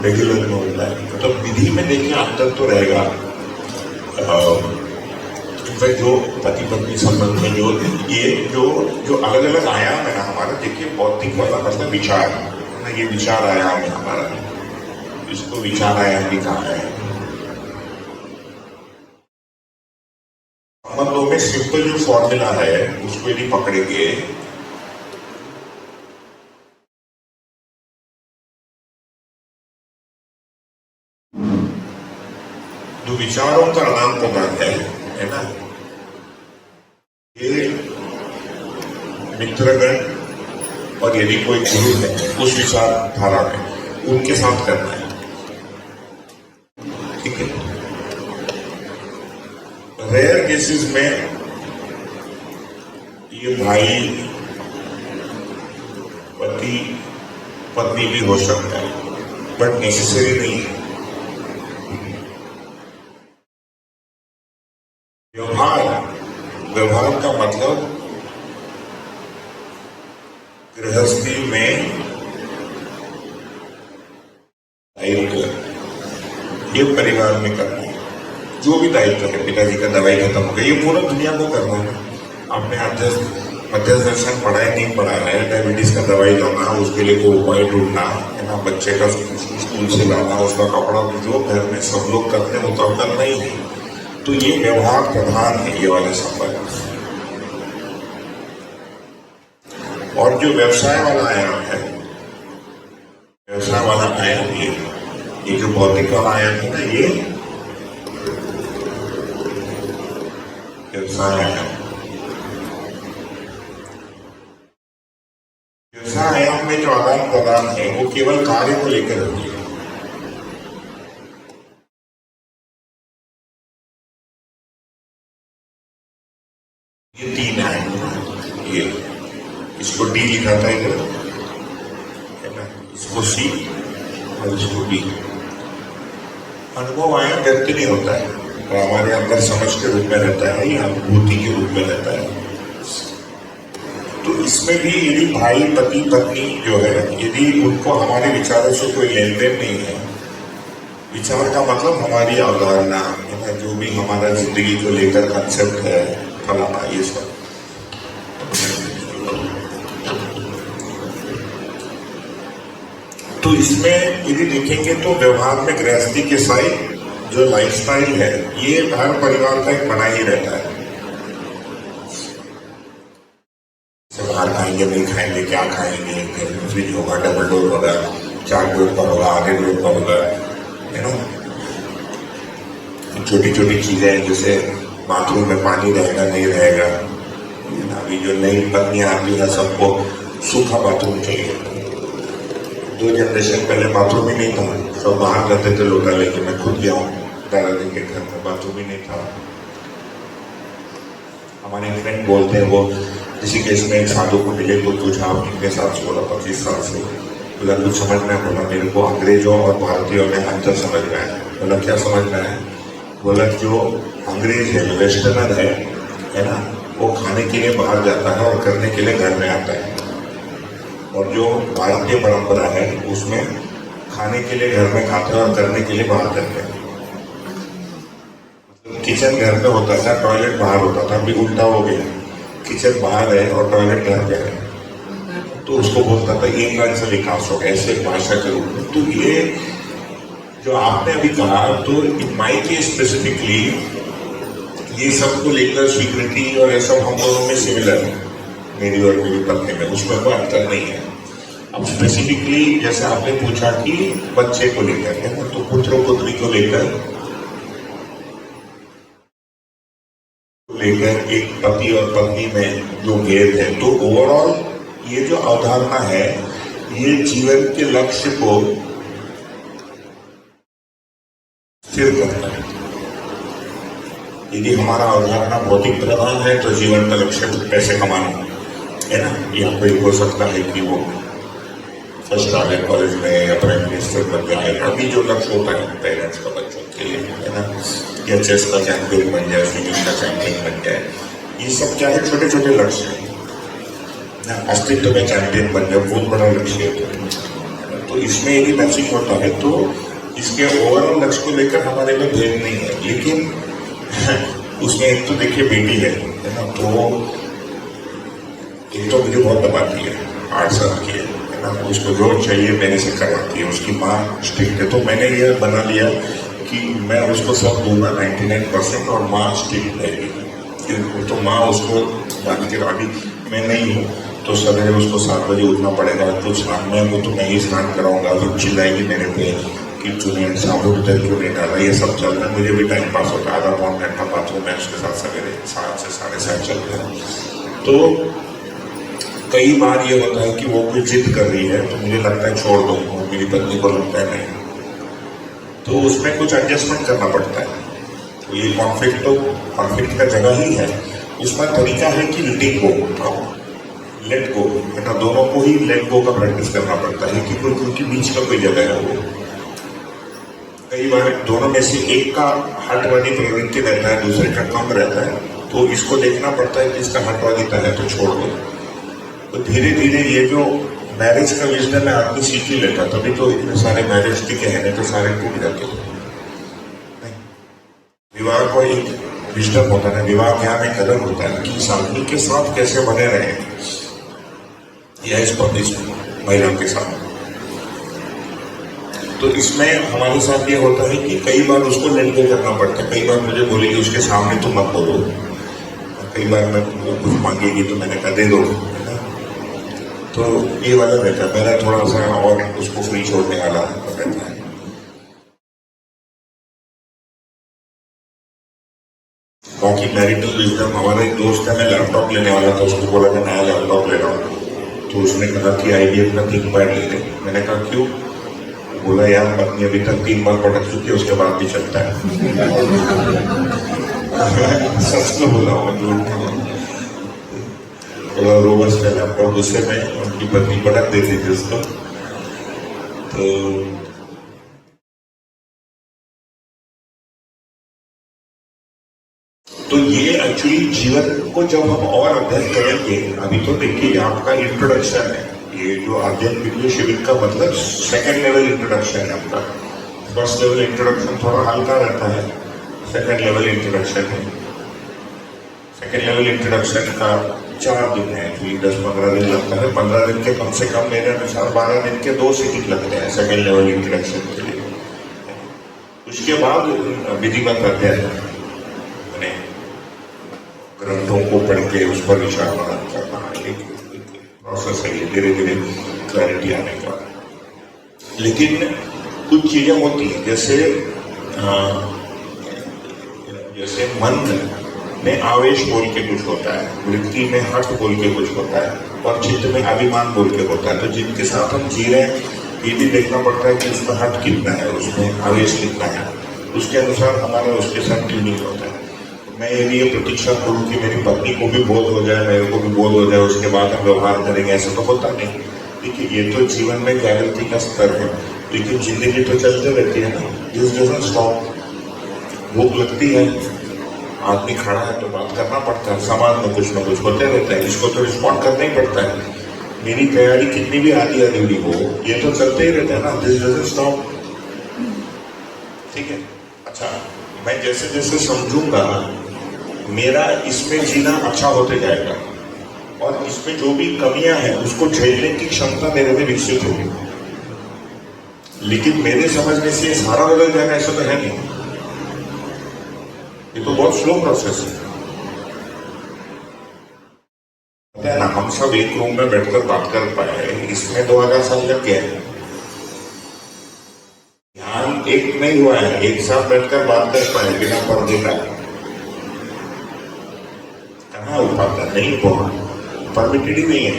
रेगुलर में होता है, मतलब विधि में देखिए अंतर तो रहेगा। जो पति पत्नी संबंध में जो ये जो अलग अलग आयाम है ना हमारा, देखिए बौद्धिक वाला मतलब विचार, ये विचार आयाम है हमारा, इसको विचार आयाम भी कहा है। संबंधों में सिंपल जो फॉर्मूला है उसको यदि पकड़ेंगे, जो विचारों का आदान प्रदान है ना, ये मित्रगण और यदि कोई गुरु है उस विचारधारा में उनके साथ करना है, ठीक है। रेयर केसेस में ये भाई पति पत्नी भी हो सकता है, बट नेसेसरी नहीं है। व्यवहार का मतलब गृहस्थी में दायित्व ये परिवार में करना है, जो भी दायित्व है। पिताजी का दवाई खत्म हो गई, ये पूरा दुनिया को करना है। आपने मध्य दर्शन पढ़ा है नहीं पढ़ा है, डायबिटीज का दवाई लाना, उसके लिए कोई उपाय ढूंढना है ना, बच्चे का स्कूल से लाना, उसका कपड़ा, जो घर में सब लोग करते हैं वो तो करना ही है। तो ये व्यवहार प्रधान है ये वाले संबंध। और जो व्यवसाय वाला आयाम है, व्यवसाय वाला आयाम ये जो भौतिक वाला आयाम है ना, ये व्यवसाय आयाम। व्यवसाय आयाम में जो आदान प्रदान है वो केवल कार्य को लेकर होती है। इसको डी लिखा था इधर, है ना, इसको सी और इसको डी। अनुभव आया व्यक्ति नहीं होता है, वो हमारे अंदर समझ के रूप में रहता है या अनुभूति के रूप में रहता है। तो इसमें भी यदि भाई पति पत्नी जो है, यदि उनको हमारे विचारों से कोई लेन देन नहीं है, विचार का मतलब हमारी अवधारणा है ना, जो भी हमारा जिंदगी को लेकर कंसेप्ट है फलाना ये सब, तो इसमें यदि देखेंगे तो व्यवहार में गृहस्थी के साथ जो लाइफस्टाइल है ये हर परिवार का एक बना ही रहता है। बाहर खाएंगे नहीं खाएंगे, क्या खाएंगे, फ्रिज होगा, डबल डोर होगा, 4 डोर का होगा, आगे डोर का होगा, है ना। छोटी छोटी चीजें जैसे बाथरूम में पानी रहेगा नहीं रहेगा, अभी जो नई पत्नी आती है सबको सूखा बाथरूम चाहिए। 2 जनरेशन पहले बाथरूम ही नहीं था, सब बाहर जाते थे लोटा लेके। मैं खुद गया हूँ दादाजी के घर में, बाथरूम ही नहीं था। हमारे फ्रेंड बोलते हैं, वो किसी केस में एक साधु को मिले तो पूछा आप कितने साल से, बोला 25 साल से। बोला कुछ समझ में आया? बोला मेरे को अंग्रेजों और भारतीयों में अंतर समझ में आया। बोला क्या समझ में आया? बोला जो अंग्रेज है, जो वेस्टर्नर है ना, वो खाने के लिए बाहर जाता है और करने के लिए घर में आता है, और जो भारतीय परंपरा है उसमें खाने के लिए घर में खाते हैं और करने के लिए बाहर करते हैं। किचन घर में होता था, टॉयलेट बाहर होता था, अभी उल्टा हो गया, किचन बाहर है और टॉयलेट घर पे है। तो उसको बोलता था एक से विकास हो, ऐसे भाषा के रूप में। तो ये जो आपने अभी कहा, तो इन माई केस स्पेसिफिकली ये सब को लेकर स्वीकृति और ये सब हम दोनों में सिमिलर है, मेरी और मेरी पत्नी में, उसमें कोई अंतर नहीं है। अब स्पेसिफिकली जैसे आपने पूछा कि बच्चे को लेकर है ना, तो पुत्र पुत्री को लेकर एक पति और पत्नी में जो भेद है, तो ओवरऑल ये जो अवधारणा है ये जीवन के लक्ष्य को स्थिर करता है। यदि हमारा अवधारणा भौतिक प्रधान है तो जीवन का लक्ष्य पैसे कमाना है ना, या कोई हो सकता है कि वो फर्स्ट आ गए कॉलेज में या प्राइम मिनिस्टर बन जाए, अभी जो लक्ष्य होता है पेरेंट्स का बच्चों के लिए, है ना, या चेस का चैंपियन बन जाए, स्विमिंग का चैंपियन बन जाए, ये सब क्या है, छोटे छोटे लक्ष्य हैं। अस्तित्व में चैंपियन बन जाए, बहुत बड़ा लक्ष्य है। तो इसमें यदि मैचिंग होता है तो इसके ओवरऑल लक्ष्य को लेकर हमारे में भेद नहीं है। लेकिन उसमें एक तो देखिए बेटी है ना, तो एक तो मुझे बहुत दबाती है, 8 साल की है ना, उसको जो चाहिए मेरे से करवाती है। उसकी माँ स्ट्रिक्ट है, तो मैंने ये बना लिया कि मैं उसको सब दूंगा 99% और माँ स्ट्रिक्ट रहेगी। तो माँ उसको मान के अभी मैं नहीं हूँ तो सवेरे उसको 7 बजे उठना पड़ेगा, कुछ स्नान में वो तो मैं ही स्नान कराऊंगा, तो चिल्लाएगी मेरे पे कि तूने साबुन उधर क्यों नहीं डाला। ये सब चल रहा है, मुझे भी टाइम पास होता है, आधा पौन घंटा बाथरूम में उसके साथ सवेरे 7 से 7:30 चल रहे हैं। तो कई बार ये होता है कि वो कोई जिद कर रही है तो मुझे लगता है छोड़ दो, और मेरी पत्नी को लगता है नहीं, तो उसमें कुछ एडजस्टमेंट करना पड़ता है। तो ये कॉन्फ्लिक्ट का जगह ही है। उसका तरीका है कि लेट गो है ना, दोनों को ही लेट गो का प्रैक्टिस करना पड़ता है कि कोई उनके बीच का कोई जगह है। वो कई बार दोनों में से एक का हटवादी प्रवृत्ति रहता है, दूसरे का कम रहता है, तो इसको देखना पड़ता है कि इसका हटवादीता है तो छोड़ दो। तो धीरे धीरे ये जो मैरिज का विजडम है आदमी सीख ही लेता, तभी तो इतने सारे मैरिज टिके हैं, नहीं तो सारे टूट जाते। विवाह को एक विजडम होता है, विवाह ज्ञान एक कदम होता है कि साथी के साथ कैसे बने रहे, या इस महिला के साथ। तो इसमें हमारे साथ ये होता है कि कई बार उसको लेट गो करना पड़ता है। कई बार मुझे बोलेगी उसके सामने तुम मत बोलो, कई बार मैं कुछ मांगेगी तो मैंने कहा दे दो, है ना। तो ये वाला रहता है मेरा, थोड़ा सा और उसको फ्री छोड़ने वाला रहता है। बाकी मैरिटल विजडम, हमारा एक दोस्त है, मैं लैपटॉप लेने वाला था, उसको बोला मैं नया लैपटॉप ले रहा हूँ, तो उसने कहा कि IBM का थिंकपैड ले ले। मैंने कहा क्यों? बोला यार पत्नी अभी तक 3 बार पटक चुकी है, उसके बाद भी चलता है। सच तो बोला हूँ, झूठ नहीं। रोबस लैपटॉप गुस्से में उनकी पत्नी पटक देती थी उसको। तो ये एक्चुअली जीवन को जब हम और अध्ययन करेंगे, अभी तो देखिए आपका इंट्रोडक्शन है, ये जो अध्ययन के लिए शिविर का मतलब सेकंड लेवल इंट्रोडक्शन है आपका। फर्स्ट लेवल इंट्रोडक्शन थोड़ा हल्का रहता है, सेकंड लेवल इंट्रोडक्शन है। सेकंड लेवल इंट्रोडक्शन का 4 दिन है, एक्चुअली 10-15 दिन लगता है। 15 दिन के कम से कम मेरे अनुसार 12 दिन के 2 सीट लगते हैं सेकंड लेवल इंट्रोडक्शन के लिए। उसके बाद विधिवत अध्ययन, ग्रंथों को पढ़ के उस पर विचार करना, एक प्रोसेस है ये, धीरे धीरे क्लैरिटी आने का। लेकिन कुछ चीजें होती हैं, जैसे मन में आवेश बोल के कुछ होता है, वृत्ति में हट बोल के कुछ होता है, और चित्त में अभिमान बोल के होता है। तो जिनके साथ हम जी रहे हैं ये भी देखना पड़ता है कि उसमें हट कितना है, उसमें आवेश कितना है, उसके अनुसार हमारा उसके साथ ट्यूनिंग होता है। मैं यदि ये प्रतीक्षा करूँ कि मेरी पत्नी को भी बोध हो जाए, मेरे को भी बोध हो जाए, उसके बाद हम व्यवहार करेंगे, ऐसा तो होता नहीं। देखिए ये तो जीवन में जागृति का स्तर है, लेकिन जिंदगी तो चलते रहती है ना, दिस डजंट स्टॉप। भूख लगती है, आदमी खड़ा है तो बात करना पड़ता है, समाज में कुछ ना कुछ होते रहता है, इसको तो रिस्पॉन्ड करना ही पड़ता है। मेरी तैयारी कितनी भी आधी अधूरी हो, ये तो चलते ही रहता है ना, दिस डजंट स्टॉप। ठीक है, अच्छा, मैं जैसे जैसे समझूंगा मेरा इसमें जीना अच्छा होते जाएगा, और इसमें जो भी कमियां हैं उसको झेलने की क्षमता मेरे में विकसित होगी। लेकिन मेरे समझने से सारा बदल जाएगा ऐसा तो है नहीं, ये तो बहुत स्लो प्रोसेस है ना। हम सब एक रूम में बैठकर बात कर पाए, इसमें 2000 साल लग गया। ध्यान एक नहीं हुआ है, एक साथ बैठकर बात कर पाए बिना पर्दे का, कहाँ हो पाता, नहीं हुआ, परमिटेड ही नहीं है।